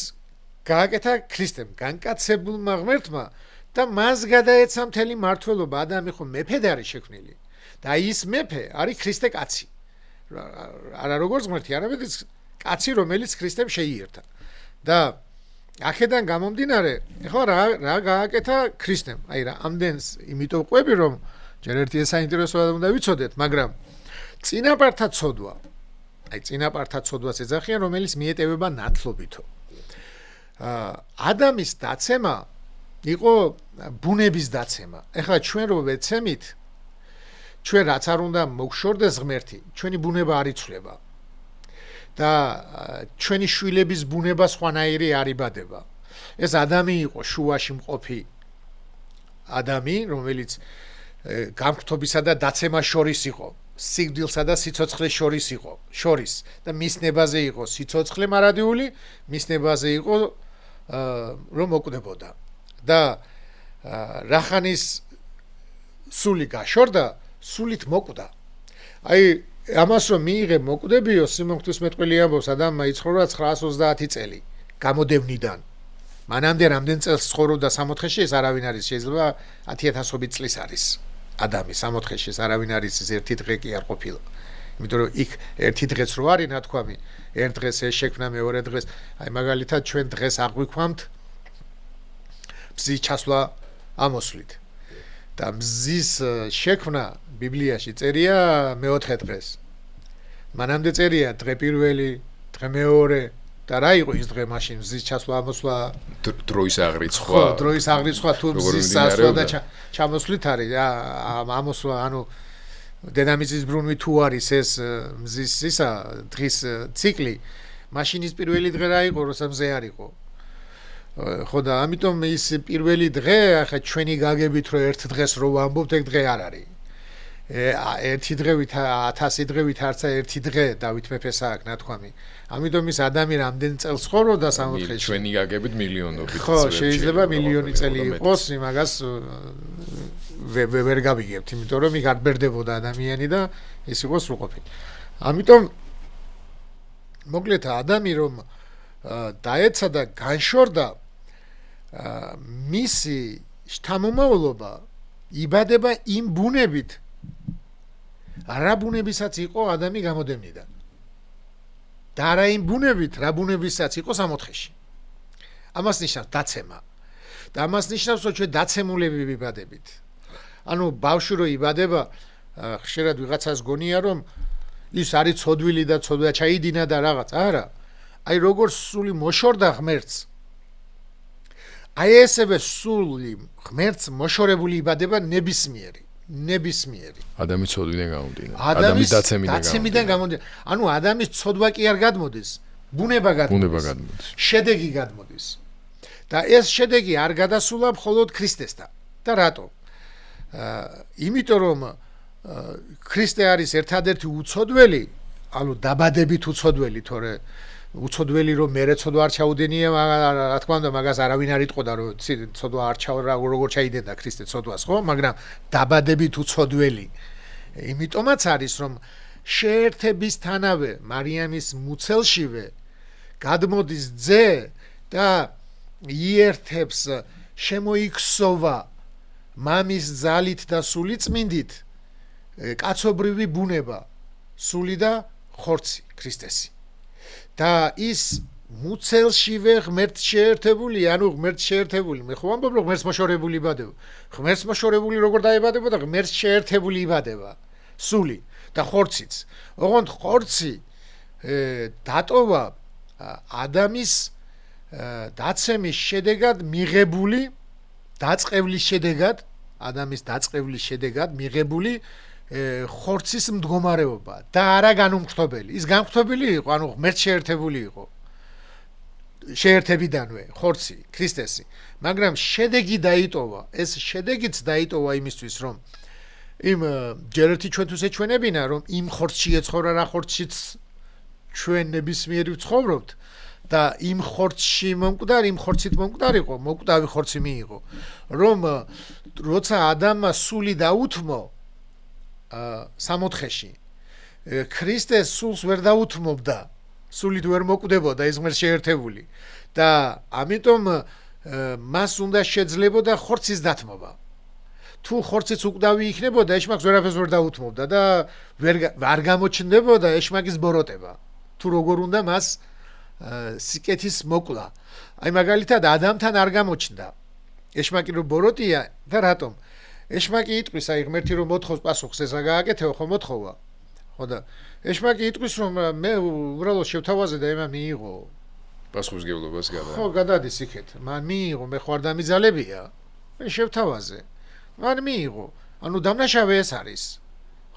გააკეთა ქრისტემ, განკაცებულმა ღმერთმა და მას გადაეცა მთელი მართლობა. ადამი ხო მეფედ არის შექმნილი. და ის მეფე არის ქრისტე კაცი. არა როგორც ღმერთი, არამედ კაცი, რომელიც ქრისტემ შეიერთა. და აქედან გამომდინარე, ეხლა რა გააკეთა ქრისტემ? აი რა, ამდენს იმიტომ ყვები, რომ ჯერ ერთი საინტერესოა უნდა ვიცოდეთ, მაგრამ წინაპართა ცოდვა. აი წინაპართა ცოდვას ეძახიან, რომელიც მიეტევება ნათლობითო. ადამის დაცემა იყო ბუნების დაცემა. ეხლა ჩვენ რო ვეცემით, ჩვენ რაც არ უნდა მოგშორდეს ღმერთი, ჩვენი ბუნება არ იცვლება. და ჩვენი შვილების ბუნება სხვანაირი არ იბადება. ეს ადამი იყო შუაში მყოფი ადამი, რომელიც გამხთობისა და დაცემას შორის იყო, სიკვდილსა და სიცოცხლეს შორის იყო, და მის ნებაზე იყო სიცოცხლე მარადიული, მის ნებაზე იყო რომ მოკვდებოდა. და რახანის სული გაშორდა, სულით მოკვდა. აი ამას რომ მიიღე მოკვდებიო, სიმონ ღვთისმეტყველი ამბობს, ადამიანმა იცხოვრა 930 წელი გამოდევნიდან. მანამდე რამდენ წელს ცხოვრობდა სამოთხეში, ეს არავინ არის, შეიძლება 10000 წლის არის. ადამი სამოთხეში ეს არავინ არის, ეს ერთი დღე კი არ ყოფილა. იმიტომ რომ იქ ერთი დღეც რო არის, ნათქვამი, ერთ დღეს ეს შექმნა, მეორე დღეს, აი მაგალითად ჩვენ დღეს აღვიქვამთ მზის ჩასვლა ამოსვლით. და მზის შექმნა ბიბლიაში წერია მეოთხე დღეს. მანამდე წერია დღე პირველი, დღე მეორე და რა იყო ის დღე მაშინ მზის ჩასვლა ამოსვლა დროის აღრიცხვა. ხო, დროის აღრიცხვა თუ მზის წასვლა და ჩამოსვლით არის, ამოსვლა, ანუ დედამიწის ბრუნვი თუ არის ეს მზის ისა დღის ციკლი, მაშინ ის პირველი დღე რა იყო, როცა მზე არ იყო. ხო და ამიტომ ის პირველი დღე, ახლა ჩვენი გაგებით რომ ერთ დღეს რო ვამბობთ, ეგ დღე არ არის. ერთი დღევით 1000 დღევით არცა ერთი დღე დავით მეფეს აქვს ნათქვამი. ამიტომ ის ადამი რამდენ წელს ცხოვრობდა სამოთხეში. ჩვენი გაგებით მილიონობით. ხო, შეიძლება მილიონი წელი იყოს, იმაგას ვერ გავიგებთ, იმიტომ რომ იქ არ ბერდებოდა ადამიანი და ის იყო სრულყოფილი. ამიტომ მოკლედ ადამი რომ დაეცა და განშორდა, მისი შთამომავლობა იბადება იმ ბუნებით, რა ბუნებისაც იყო ადამი გამოდევნიდან. და რა იმ ბუნებით, რა ბუნებისაც იყო სამოთხეში. ამას ნიშნავს დაცემა. და ამას ნიშნავს, რომ ჩვენ დაცემულები ვიბადებით. ანუ ბავშვი რო იბადება, ხშირად ვიღაცას გონია, რომ ის არის ცოდვილი და ცოდვა ჩაიდინა და რაღაც. არა. აი როგორ სული მოშორდა ღმერთს. აი ესევე სული ღმერთს მოშორებული იბადება ნებისმიერი. ადამიანის ცოდვიდან გამომდინარე. ადამიანის დაცემიდან გამომდინარე. ანუ ადამიანის ცოდვა კი არ გადმოდის, ბუნება გადმოდის. შედეგი გადმოდის. და ეს შედეგი არ გადასულა მხოლოდ ქრისტესთან. და რატომ? იმიტომ რომ ქრისტე არის ერთადერთი უცოდველი, ანუ დაბადებით უცოდველი, თორე უცოდველი რომ მერე ცოდვა არ ჩაუდენია, რა თქმა უნდა, მაგას არავინ არ იტყოდა, რომ ცოდვა არ როგორ ჩაიდენდა ქრისტე ცოდვას, ხო? მაგრამ დაბადებით უცოდველი. იმიტომაც არის, რომ შეერთებისთანავე მარიამის მუცელშივე გადმოდის ძე და იერთებს შემოიქსოვა მამის ძალით და სულიწმინდით კაცობრივი ბუნება, სული და ხორცი, ქრისტესი. და ის მუცელშივე ღმერთს შეერთებული, ანუ ღმერთს შეერთებული, მე ხო ვამბობ, რომ ღმერთს მოშორებული იბადება. ღმერთს მოშორებული როგორ დაიბადება და ღმერთს შეერთებული იბადება, სული და ხორციც. ოღონდ ხორცი დატოვა ადამის დაცემის შედეგად მიღებული, დაწყევლის შედეგად, ადამიანის დაწყევლის შედეგად მიღებული ხორცის მდგომარეობა და არა განუმხტობელი. ის განმხტობელი იყო, ანუ ღმერთს შეერთებული იყო. შეერთებიდანვე ხორცი, ქრისტესი. მაგრამ შედეგი დაიტოვა, ეს შედეგიც დაიტოვა იმისთვის, რომ იმ ჯერ ერთი ჩვენთვის ეჩვენებინა, რომ იმ ხორცში ეცხოვრა რა ხორცშიც ჩვენ ნებისმიერი ვცხოვრობთ და იმ ხორცში მომკვდარ, იმ ხორცით მომკვდარიყო, მოკვდავი ხორცი მიიღო, რომ როცა ადამიანმა სული დაუთმო სამოთხეში, ქრისტეს სულს ვერ დაუთმობდა, სულით ვერ მოკვდებოდა, ის ღმერთს შეერთებული და ამიტომ მას უნდა შეძლებოდა ხორცის დათმობა. თუ ხორციც უკვდავი იქნებოდა, ეშმაკს ვერაფერს ვერ დაუთმობდა და არ გამოჩნდებოდა ეშმაკის ბოროტება. თუ როგორ უნდა მას სიკეთის მოკლა. აი მაგალითად ადამიანთან არ გამოჩნდა. ეშმაკი რო ბოროტია და რატომ? ეშმაკი იტყვის, აი ღმერთი რომ მოთხოვს პასუხს ეს რა გააკეთეო, ხო მოთხოვა. ხო და ეშმაკი იტყვის რომ მე უბრალოდ შევთავაზე და ემა მიიღო. პასუხისგებლობას გადა. ხო, გადადის იქეთ. მან მიიღო, მე ხوار დამიძალებია. მე შევთავაზე. მან მიიღო. ანუ დამნაშავე ეს არის.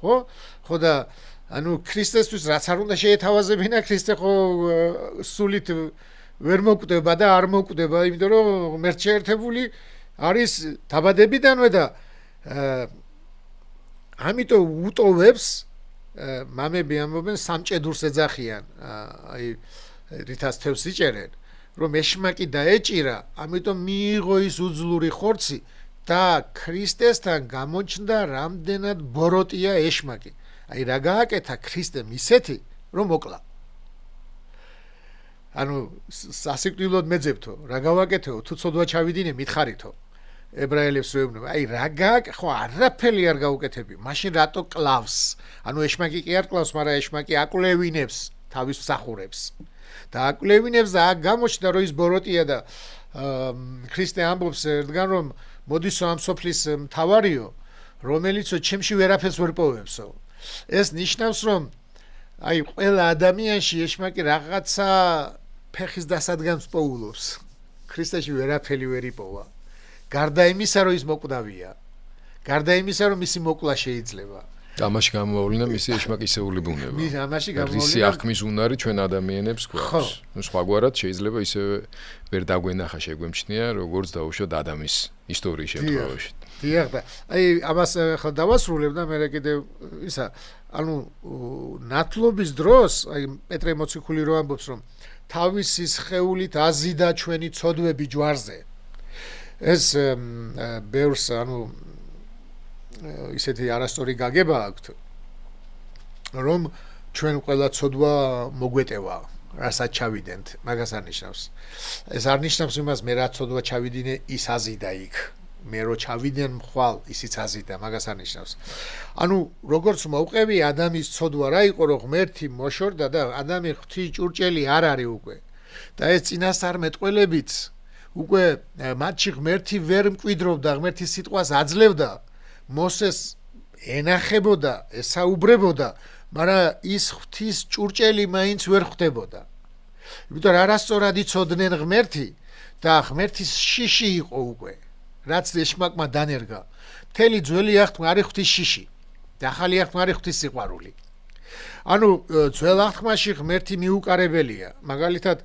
ხო? ხო და ანუ ქრისტესთვის რაც არ უნდა შეეთავაზებინა, ქრისტე ხო სულით ვერ მოკვდება და არ მოკვდება, იმიტომ რომ ღმერთს შეერთებული არის დაბადებიდანვე და ამიტომ უტოვებს მამები ამბობენ სამჭედურს ეძახიან, აი რითაც თევს იჭერენ, რომ ეშმაკი დაეჭირა, ამიტომ მიიღო ის უძლური ხორცი და ქრისტესთან გამოჩნდა რამდენად ბოროტია ეშმაკი. აი რა გააკეთა ქრისტემ ისეთი, რომ მოკლა. ანუ სასიკვდილოდ მეძებთო, რა გავაკეთეო, თუ ცოდვა ჩავიდინე, მითხარითო. ებრაელებს რო ეუბნება, აი რა გააკეთე, ხო არაფერი არ გაუკეთები, მაშინ რატო კლავს? ანუ ეშმაკი კი არ კლავს, მაგრამ ეშმაკი აკვლევინებს თავის მსახურებს. და აკვლევინებს და გამოჩნდა რომ ის ბოროტია და ქრისტე ამბობს ერთგან რომ მოდისო ამ სოფლის მთავარიო, რომელიცო ჩემში ვერაფერს ვერ პოვებსო. ეს ნიშნავს რომ აი ყველა ადამიანში ეშმაკი რაღაცა ფეხის დასადგამს პოულობს. ქრისტეში ვერაფერი ვერ იპოვა. გარდა იმისა რომ ის მოკვდავია. გარდა იმისა რომ მისი მოკლა შეიძლება. ამაში გამოვავლინა მისი ეშმაკისეული ბუნება. ამაში გამოვავლინა. რისი აღქმის უნარი ჩვენ ადამიანებს გვაქვს. ნუ სხვაგვარად შეიძლება ისევე ვერ დაგვენახა შეგვემჩნია, როგორც დაუშვათ ადამიანის ისტორიის შემთხვევაში. დიახ და აი ამას ხო დავასრულებ და მე კიდევ ისა ანუ ნათლობის დროს აი პეტრე მოციქული რო ამბობს რომ თავისი სხეულით აზიდა ჩვენი ცოდვები ჯვარზე. ეს ბევრს ანუ ისეთი არასწორი გაგება აქვთ რომ ჩვენ ყველა ცოდვა მოგვეტევა რასაც ჩავიდენთ მაგას არ ნიშნავს ეს არ ნიშნავს იმას მე რა ცოდვა ჩავიდინე ის აზიდა იქ მე რო ჩავიდენ მხვალ ისიც აზიდა მაგას არ ნიშნავს ანუ როგორც მოვყევი ადამიანის ცოდვა რა იყო რომ ღმერთი მოშორდა და ადამი ღვთის ჭურჭელი არ არის უკვე და ეს წინასწარმეტყველებიც უკვე მათში ღმერთი ვერ მკვიდრობდა ღმერთის სიტყვას აძლევდა მოსეს ენახებოდა ესაუბრებოდა მაგრამ ის ღვთის ჭურჭელი მაინც ვერ ხვდებოდა იმიტომ არასწორად იცოდნენ ღმერთი და ღმერთის შიში იყო უკვე რაც ეშმაკმა დანერგა მთელი ძველი აღთქმა არის ღვთის შიში და ახალი აღთქმა არის ღვთის სიყვარული ანუ ძველ აღთქმაში ღმერთი მიუკარებელია მაგალითად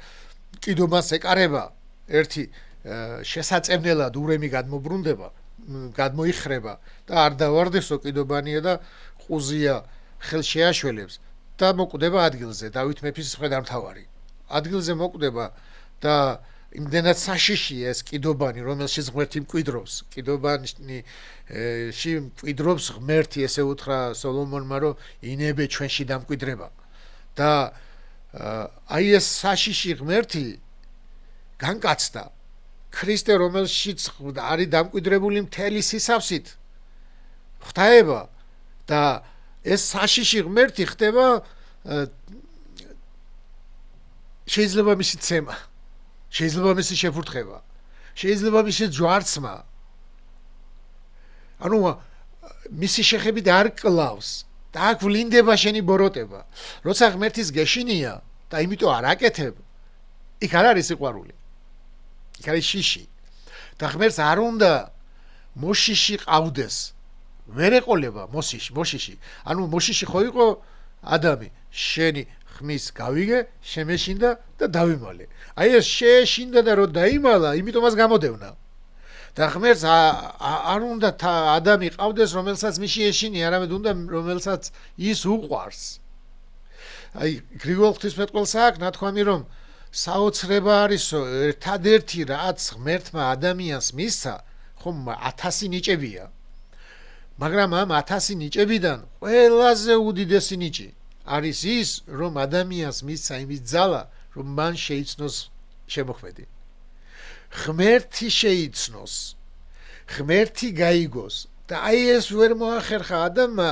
კიდობას ეკარება ერთი შესაწევნელად ურემი გადმობრუნდება გადმოიხრება და არ დავარდესო კიდობანია და ყუზია ხელ შეაშველებს და მოკვდება ადგილზე დავით მეფის მხედართმთავარი ადგილზე მოკვდება და იმდენად საშიშია ეს კიდობანი რომელშიც ღმერთი მკვიდრობს კიდობანში მკვიდრობს ღმერთი ესე უთხრა სოლომონმა რომ ინებე ჩვენში დამკვიდრება და აი ეს საშიში ღმერთი განკაცდა ქრისტე რომელშიც არის დამკვიდრებული მთელი სისავსით ღვთაება და ეს საშიში ღმერთი ხდება შეიძლება მისი ცემა შეიძლება მისი შეფურთხება შეიძლება მისი ჯვარცმა ანუ მისი შეხებით არ კლავს და აქ ვლინდება შენი ბოროტება როცა ღმერთის გეშინია და იმიტომ არ აკეთებ იქ არ არის სიყვარული იქ არის შიში და ღმერთს არ უნდა მოშიში ყავდეს ვერ ეყოლება მოშიში ანუ მოშიში ხო იყო ადამი შენი ხმის გავიგე შემეშინდა და დავიმალე აი ეს შეეშინდა და რო დაიმალა იმიტომაც გამოდევნა და ღმერთს არ უნდა ადამი ყავდეს რომელსაც მიში ეშინი არამედ უნდა რომელსაც ის უყვარს აი გრიგოლ ღვთისმეტყველს აქვს ნათქვამი რომ საოცრება არისო ერთადერთი რაც ღმერთმა ადამიანს მისცა ხომ 1000 ნიჭებია მაგრამ ამ 1000 ნიჭებიდან ყველაზე უდიდესი ნიჭი არის ის რომ ადამიანს მისცა იმის ძალა რომ მან შეიცნოს შემოქმედი ღმერთი შეიცნოს ღმერთი გაიგოს და აი ეს ვერ მოახერხა ადამიანმა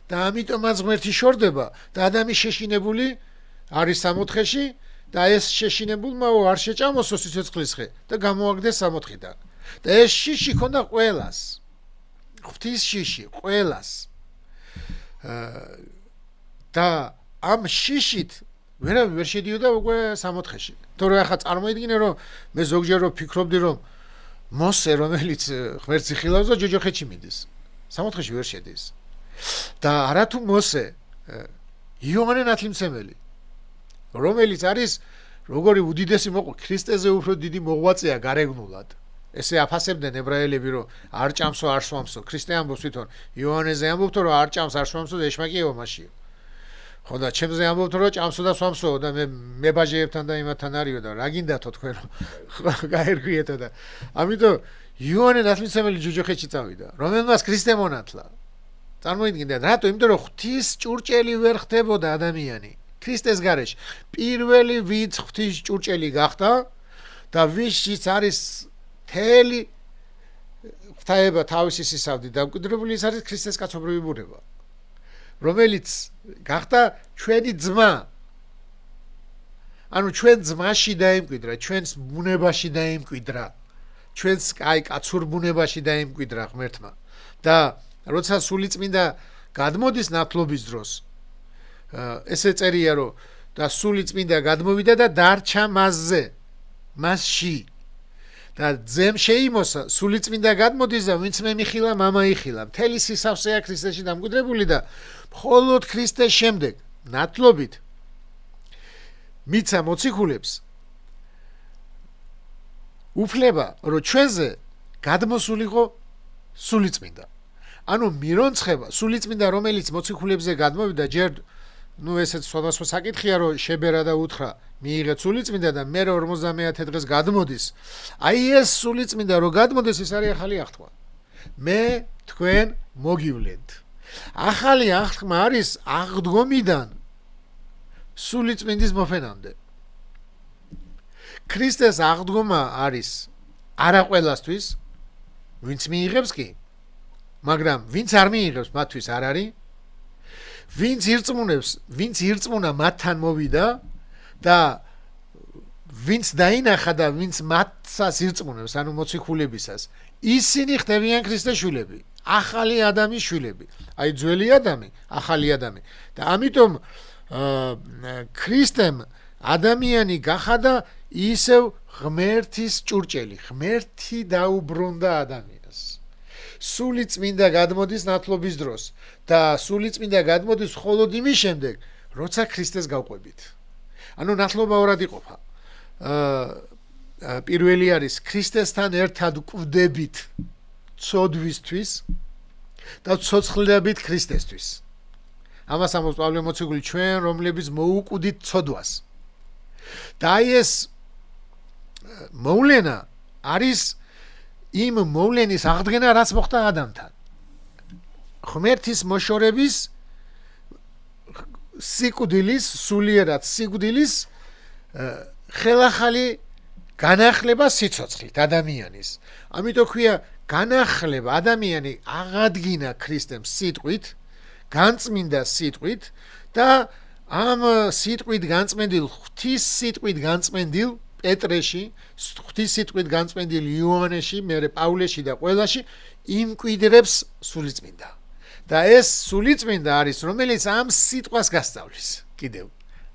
და ამიტომაც ღმერთი შორდება და ადამი შეშინებული არის სამოთხეში და ეს შეშინებულმაო არ შეჭამოსო სიცოცხლის ხე და გამოაგდეს 60-დან. და ეს შიში ქონდა ყველას. ღვთის შიში ყველას. და ამ შიშით ვერავინ ვერ შედიოდა უკვე 60-ში. თორე ახლა წარმოიდგინე რომ მე ზოგჯერ რომ ფიქრობდი რომ მოსე რომელიც ღმერთს იხილავს და ჯოჯოხეთში მიდის. 60-ში ვერ შედის. და არათუ მოსე იოანე ნათლიმცემელი რომელიც არის როგორი უდიდესი ქრისტეზე უფრო დიდი მოღვაწეა გარეგნულად. ესე აფასებდნენ ებრაელები რომ არ ჭამსო არ სვამსო. ქრისტე ამბობს თვითონ იოანეზე ამბობთ რომ არ ჭამს არ სვამსო და ეშმაკიეო მასში. ხო და ჩემზე ამბობთ რომ ჭამსო და სვამსო და მე ბაჟეებთან და იმათთან არისო და რა გინდათო თქვენ გაერგვიეთო და ამიტომ იოანე ნათლისმცემელი ჯოჯოხეთში წავიდა რომელმაც ქრისტე მონათლა. წარმოიდგინეთ რატო? იმიტომ რომ ღვთის ჭურჭელი ვერ ხდებოდა ადამიანი ქრისტეს გარეშე. პირველი ვინც ღვთის ჭურჭელი გახდა და ვისიც არის თელი ღვთაება თავისი სისავდი დამკვიდრებული ის არის ქრისტეს კაცობრიობი ბუნება რომელიც გახდა ჩვენი ძმა. ანუ ჩვენ ძმაში დაიმკვიდრა, ჩვენს ბუნებაში დაიმკვიდრა, ჩვენს კაცურ ბუნებაში დაიმკვიდრა ღმერთმა. და როცა სულიწმინდა გადმოდის ნათლობის დროს ესე წერია რომ და სულიწმინდა გადმოვიდა და დარჩა მასში და ძემ შეიმოსა სულიწმინდა გადმოდის და ვინც მე მიხილა მამა იხილა. მთელი სისავსეა ქრისტეში დამკვიდრებული და მხოლოდ ქრისტეს შემდეგ ნათლობით მიცა მოციქულებს უფლება რომ ჩვენზე გადმოსულიყო სულიწმინდა. ანუ მირონცხება სულიწმინდა რომელიც მოციქულებზე გადმოვიდა ჯერ ესეც სხვადასხვა საკითხია რომ შებერა და უთხრა მიიღეთ სულიწმინდა და მე 50 დღეს გადმოდის. აი ეს სულიწმინდა რომ გადმოდეს ეს არის ახალი აღთქმა. მე თქვენ მოგივლენთ. ახალი აღთქმა არის აღდგომიდან სულიწმინდის მოფენამდე. ქრისტეს აღდგომა არის არა ყველასთვის, ვინც მიიღებს კი, მაგრამ ვინც არ მიიღებს მათთვის არ არის. ვინც ირწმუნა მათთან მოვიდა და ვინც დაინახა და ვინც მათსას ირწმუნებს, ანუ მოციქულებისას, ისინი ხდებიან ქრისტეს შვილები, ახალი ადამიანის შვილები. აი ძველი ადამი, ახალი ადამი. და ამიტომ ქრისტემ ადამიანი გახადა ისევ ღმერთის ჭურჭელი, ღმერთი დაუბრუნდა ადამიანს. სულიწმინდა გადმოდის ნათლობის დროს და სულიწმინდა გადმოდის მხოლოდ იმის შემდეგ, როცა ქრისტეს გავყვებით. ანუ ნათლობა ორად იყოფა. პირველი არის ქრისტესთან ერთად კვდებით ცოდვისთვის და ცოცხლებით ქრისტესთვის. ამას ამბობს პავლე მოციქული ჩვენ რომლების მოუკვდით ცოდვას. და აი ეს მოვლენა არის იმ მოვლენის აღდგენა რაც მოხდა ადამიანთან. ღმერთის მოშორების სიკვდილის, სულიერად სიკვდილის ხელახალი განახლება სიცოცხლით ადამიანის. ამიტომ ქვია განახლება ადამიანი აღადგინა ქრისტემ სიტყვით, განწმინდა სიტყვით და ამ სიტყვით განწმენდილ ღვთის სიტყვით განწმენდილ პეტრეში, ღვთის სიტყვით განწმენდილ იოანეში, მერე პავლეში და ყველაში იმკვიდრებს სულიწმინდა. და ეს სულიწმინდა არის რომელიც ამ სიტყვას გასწავლის კიდევ.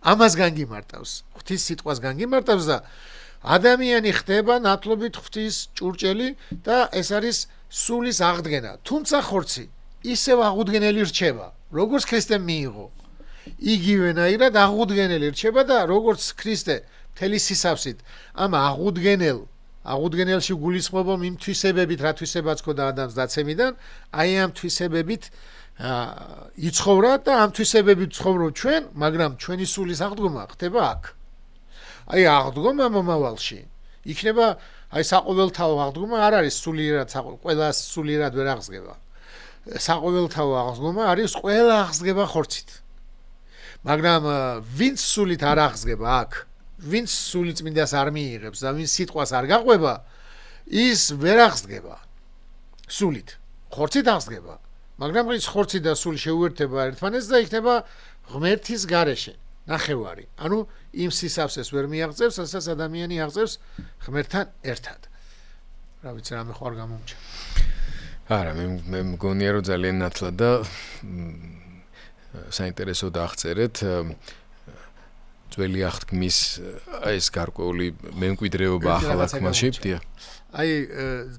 ამას განგიმარტავს, ღვთის სიტყვას განგიმარტავს და ადამიანი ხდება ნათლობით ღვთის ჭურჭელი და ეს არის სულის აღდგენა. თუმცა ხორცი ისევ აღუდგენელი რჩება, როგორც ქრისტემ მიიღო. იგივენაირად აღუდგენელი რჩება და როგორც ქრისტე მთელი სისავსით ამ აღუდგენელში გულისხმობა იმ თვისებებით, რა თვისებაც ქონდა ადამიანს დაცემიდან, აი ამ თვისებებით იცხოვრა და ამ თვისებებით ცხოვრობ ჩვენ, მაგრამ ჩვენი სულის აღდგომა ხდება აქ. აი აღდგომა მომავალში იქნება აი საყოველთაო აღდგომა არ არის სულიერად, ყველა სულიერად ვერ აღსგება. საყოველთაო აღდგომა არის ყველა აღსგება ხორცით. მაგრამ ვინც სულით არ აღსგება აქ, ვინც სულიწმინდას არ მიიღებს და ვინც სიტყვას არ გაყვება, ის ვერ აღსგება სულით. ხორცით აღსგება, მაგრამ ის ხორცი და სული შეუერთება ერთმანეთს და იქნება ღმერთის გარეშე ნახევარი. ანუ იმ სისავსეს ვერ მიაღწევს, რასაც ადამიანი აღწევს ღმერთთან ერთად. რა ვიცი, რამე ხო არ გამომჩა. არა, მე მგონია რომ ძალიან ნათლად და საინტერესო დაახწერეთ ძველი აღთქმის ეს გარკვეული მემკვიდრეობა ახალ აღთქმაში. აი,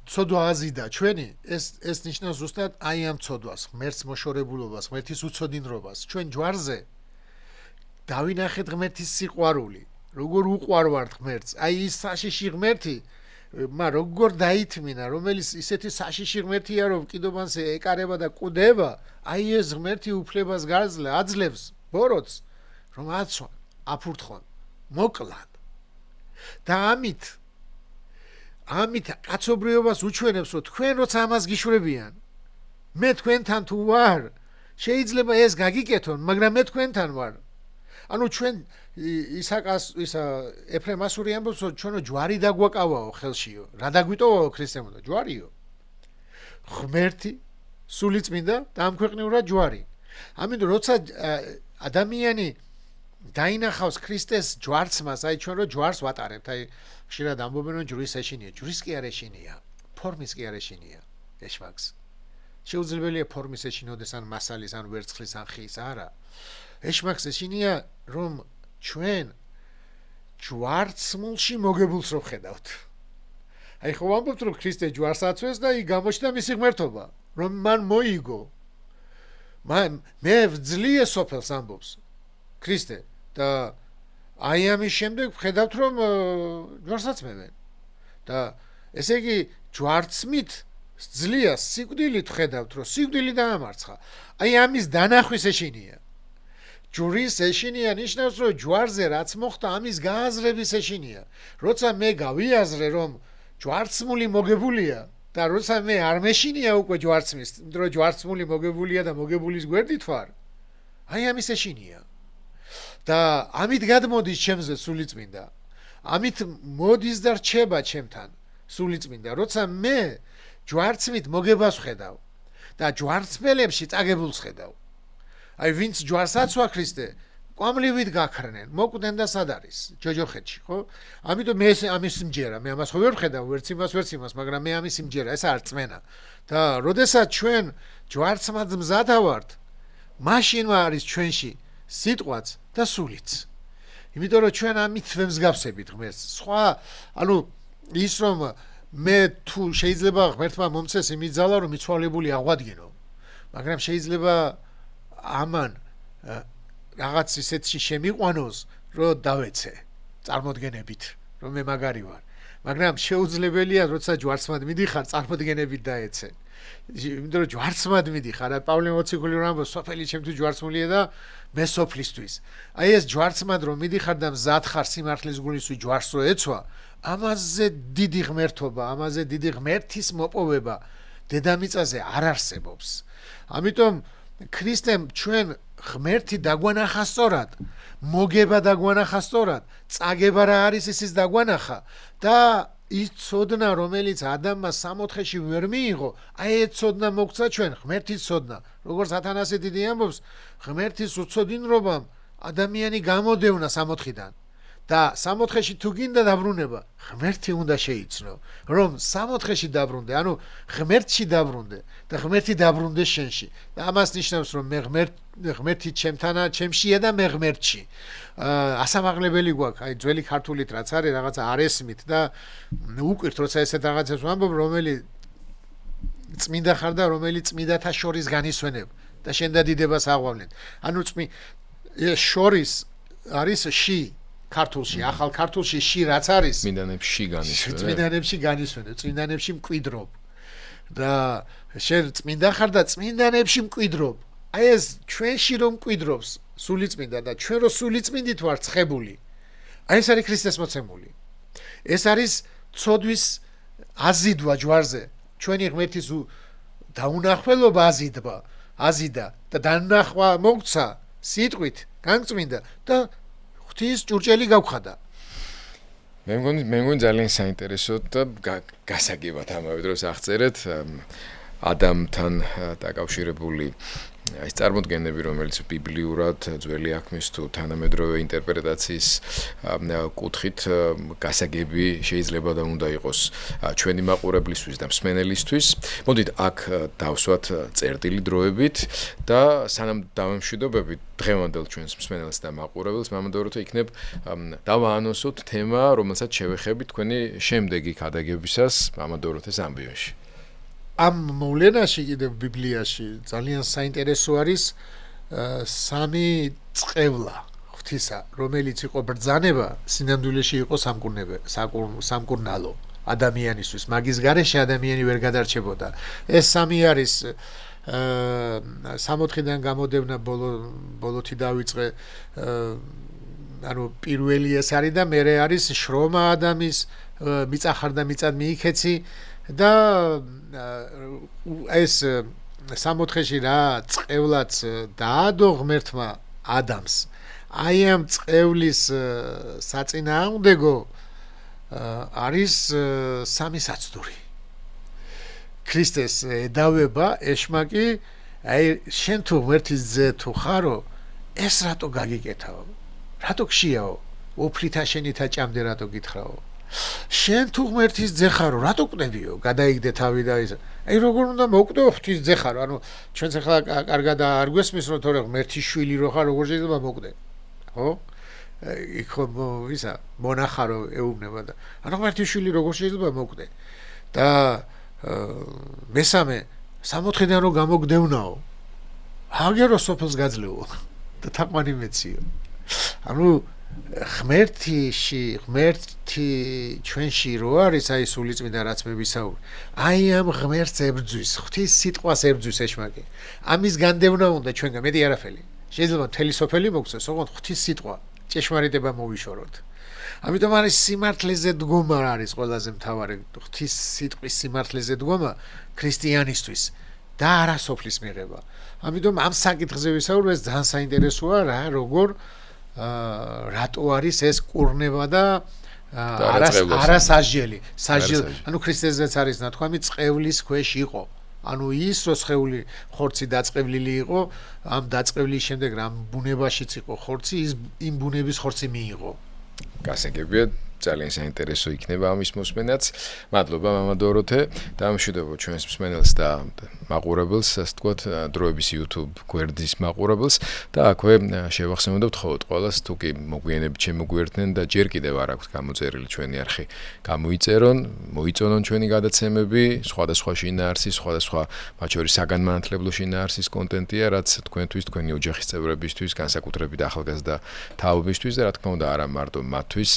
ცოდვა აზიდა ჩვენი, ეს ნიშნავს ზუსტად აი ამ ცოდვას, ღმერთს მოშორებულობას, ღმერთის უცოდინრობას. ჩვენ ჯვარზე დავინახეთ ღმერთის სიყვარული, როგორ უყვარვართ ღმერთს. აი ის საშიში ღმერთი, როგორ დაითმინა, რომელიც ისეთი საშიში ღმერთია, რომ კიდობანს ეკარება და კუდება, აი ეს ღმერთი უფლებას აძლევს ბოროტს, რომ აცვან, აფურთხონ, მოკლან. და ამით კაცობრიობას უჩვენებს, რომ თქვენ როცა ამას გიშვებიან, მე თქვენთან თუ ვარ, შეიძლება ეს გაგიკეთონ, მაგრამ მე თქვენთან ვარ. ანუ ჩვენ ეფრემ ასური ამბობს, რომ ჩვენო ჯვარი დაგვაკავაო ხელშიო. რა დაგვიტოვაო ქრისტემო? ჯვარიო. ღმერთი, სულიწმინდა და ამქვეყნიურად ჯვარი. ამიტომ როცა ადამიანი დაინახავს ქრისტეს ჯვარცმას, აი ჩვენ რო ჯვარს ვატარებთ, აი ხშირად ამბობენ რომ ჯვრის ეშინია, ჯვრის კი არ ეშინია, ფორმის კი არ ეშინია, ეშმაკს. შეუძლებელია ფორმის ეშინოდეს ან მასალის, ან ვერცხლის, ან ხის, არა. ეშმაკს ეშინია რომ ჩვენ ჯვარცმულში მოგებულს რო ხედავთ. აი ხო ვამბობთ რომ ქრისტე ჯვარს აწვეს და იქ გამოჩნდა მისი ღმერთობა, რომ მან მოიგო. მე ვძლიე სოფელს ამბობს ქრისტე და აი ამის შემდეგ ხედავთ რომ ჯვარს აწმევენ. და ესე იგი ჯვარცმით ძლია სიკვდილით ხედავთ რომ სიკვდილი დაამარცხა. აი ამის დანახვის ეშინია. ჯვრის ეშინია ნიშნავს რომ ჯვარზე რაც მოხდა ამის გააზრების ეშინია. როცა მე გავიაზრე რომ ჯვარცმული მოგებულია და როცა მე არ მეშინია უკვე ჯვარცმის, იმიტომ რომ ჯვარცმული მოგებულია და მოგებულის გვერდით ვარ, აი ამის ეშინია. და ამით გადმოდის ჩემზე სულიწმინდა. ამით მოდის და რჩება ჩემთან სულიწმინდა, როცა მე ჯვარცმით მოგებას ხედავ და ჯვარცმელებში წაგებულს ხედავ. აი ვინც ჯვარს აცვა ქრისტე, კვამლივით გაქრნენ, მოკვდნენ და სად არის? ჯოჯოხეთში, ხო? ამიტომ მე ამის მჯერა, მე ამას ხო ვერ ხედავ, ვერც იმას, მაგრამ მე ამის მჯერა, ეს არ წმენა. და როდესაც ჩვენ ჯვარცმად მზადა ვართ, მაშინ არის ჩვენში სიტყვაც და სულიც. იმიტომ რომ ჩვენ ამით ვემსგავსებით ღმერთს. სხვა, ანუ ის რომ მე თუ შეიძლება ღმერთმა მომცეს იმით ძალა რომ მიცვალებული აღვადგინო, მაგრამ შეიძლება ამან რაღაც ისეთში შემიყვანოს, რომ დავეცე წარმოდგენებით, რომ მე მაგარი ვარ. მაგრამ შეუძლებელია, როცა ჯვარცმად მიდიხარ, წარმოდგენებით დაეცე. იმიტომ რომ ჯვარცმად მიდიხარ, პავლე მოციქული რომ ამბობს, სოფელი ჩემთვის ჯვარცმულია და მე სოფლისთვის. აი ეს ჯვარცმად რომ მიდიხარ და მზად ხარ სიმართლის გულისთვის ჯვარს რო ეცვა, ამაზე დიდი ღმერთობა, ამაზე დიდი ღმერთის მოპოვება დედამიწაზე არ არსებობს. ამიტომ ქრისტემ ჩვენ ღმერთი დაგვანახა სწორად, მოგება დაგვანახა სწორად, წაგება რა არის ისიც დაგვანახა და ის ცოდნა რომელიც ადამმა სამოთხეში ვერ მიიღო, აი ეს ცოდნა მოგცა ჩვენ, ღმერთის ცოდნა. როგორც ათანასე დიდი ამბობს, ღმერთის უცოდინრობამ ადამიანი გამოდევნა სამოთხიდან. და სამოთხეში თუ გინდა დაბრუნება, ღმერთი უნდა შეიცნო, რომ სამოთხეში დაბრუნდე, ანუ ღმერთში დაბრუნდე და ღმერთი დაბრუნდეს შენში. და ამას ნიშნავს, რომ მე ღმერთი ჩემშია და მე ღმერთში. ასამაღლებელი გვაქვს, აი ძველი ქართულით რაც არის, რაღაცა არ ესმით და უკვირთ, როცა ესეთ რაღაცას ვამბობ, რომელიც წმინდა ხარ და რომელიც წმინდათა შორის განისვენებ და შენ და დიდებას აღვავლენ. ანუ შორის არის ში ქართულში, ახალ ქართულში ში რაც არის, წმინდანებში განისვენებ. წმინდანებში განისვენებ, წმინდანებში მკვიდრობ. და შენ წმინდა ხარ და წმინდანებში მკვიდრობ. აი ეს ჩვენში რომ მკვიდრობს სულიწმინდა და ჩვენ რო სულიწმინდით ვართ ცხებული. აი ეს არის ქრისტეს მოცემული. ეს არის ცოდვის აზიდვა ჯვარზე. ჩვენი ღმერთის დაუნახველობა აზიდა და დანახვა მოგცა სიტყვით, განგწმინდა და ღვთის ჭურჭელი გავხადა. მე მგონი ძალიან საინტერესო და გასაგებად ამავე დროს აღწერეთ ადამიანთან დაკავშირებული ეს წარმოდგენები, რომელიც ბიბლიურად ძველი აღქმის თუ თანამედროვე ინტერპრეტაციის კუთხით გასაგები შეიძლება და უნდა იყოს ჩვენი მაყურებლისთვის და მსმენელისთვის. მოდით აქ დავსვათ წერტილი დროებით და სანამ დავემშვიდობებით დღევანდელ ჩვენს მსმენელს და მაყურებელს, მამადოროთე იქნებ დავაანონსოთ თემა, რომელსაც შევეხებით თქვენი შემდეგი ქადაგებისას მამადოროთეს ამბიონში. ამ მოვლენაში კიდევ ბიბლიაში ძალიან საინტერესო არის სამი წყევლა ღვთისა, რომელიც იყო ბრძანება, სინამდვილეში იყო სამკურნალო ადამიანისთვის. მაგის გარეშე ადამიანი ვერ გადარჩებოდა. ეს სამი არის 60-დან გამოდევნა ბოლოთი დავიწყე, ანუ პირველი ეს არის და მერე არის შრომა ადამიანის, მიწახარ და მიწად მიიქეცი და ეს 60-ში რა წყევლაც დაადო ღმერთმა ადამს. აი ამ წყევლის საწინააღმდეგო არის სამი საცდური. ქრისტეს εδავება ეშმაკი, აი შენ თუ ღმერთის ძე თუ ხარო, ეს რატო გაგიკეთავო? რატო გშიაო? უფლითა შენითა ჭამდე რატო გითხრაო? შენ თუ ღმერთის ძე ხარო, რატო კვდებიო? გადაიგდე თავი და ის. აი როგორ უნდა მოკვდეო ღვთის ძე ხარო? ანუ ჩვენც ახლა კარგად არ გვესმის რომ თორე ღმერთის შვილი რო ხარ, როგორ შეიძლება მოკვდე? ხო? იქ ისა მონახარო ეუბნება და ანუ ღმერთის შვილი როგორ შეიძლება მოკვდე? და მესამე 60-დან რო გამოგდევნაო. აგერო სოფელს გაძლევო და თაყვანი მეციო. ანუ ღმერთი ჩვენში რო არის აი სულიწმიდა რაც მე ვისაუბრე. აი ამ ღმერთს ებრძვის, ღვთის სიტყვას ებრძვის ეშმაკი. ამის განდევნა უნდა ჩვენგან მეტი არაფერი. შეიძლება მთელი სოფელი მოგწეს, ოღონდ ღვთის სიტყვა ჭეშმარიტება მოვიშოროთ. ამიტომ არის სიმართლეზე დგომა არის ყველაზე მთავარი, ღვთის სიტყვის სიმართლეზე დგომა ქრისტიანისთვის და არა სოფლის მიღება. ამიტომ ამ საკითხზე ვისაუბრე, ეს ძალიან საინტერესოა რა, როგორ რატო არის ეს კურნება და არასაჟელი. ანუ ქრისტესზეც არის ნათქვამი წყევლის ქვეშ იყო. ანუ ის რო სხეული ხორცი დაწყევლილი იყო, ამ დაწყევლის შემდეგ რამ ბუნებაშიც იყო ხორცი, ის იმ ბუნების ხორცი მიიღო. გასაგებია, ძალიან საინტერესო იქნება ამის მოსმენაც. მადლობა მამადოროთე, დამშვიდობო ჩვენს მსმენელს და მაყურებელს, ასე ვთქვათ, დროების YouTube გვერდის მაყურებელს და აქვე შევახსენებთ ხოლმე ყველას, თუ კი მოგვიანებით შემოგვიერთნენ და ჯერ კიდევ არ აქვთ გამოწერილი ჩვენი არხი, გამოიწერონ, მოიწონონ ჩვენი გადაცემები, სხვადასხვა შინაარსის, სხვადასხვა მათ შორის საგანმანათლებლო შინაარსის კონტენტია, რაც თქვენთვის, თქვენი ოჯახის წევრებისთვის, განსაკუთრებით ახალგაზრდა თაობისთვის და რა თქმა უნდა, არა მარტო მათთვის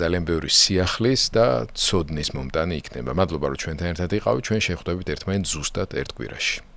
ძალიან ბევრი სიახლის და ცოდნის მომტანი იქნება. მადლობა რომ ჩვენთან ერთად იყავით, ჩვენ შევხვდებით ერთმანეთს ზუსტად ერთ კვირაში.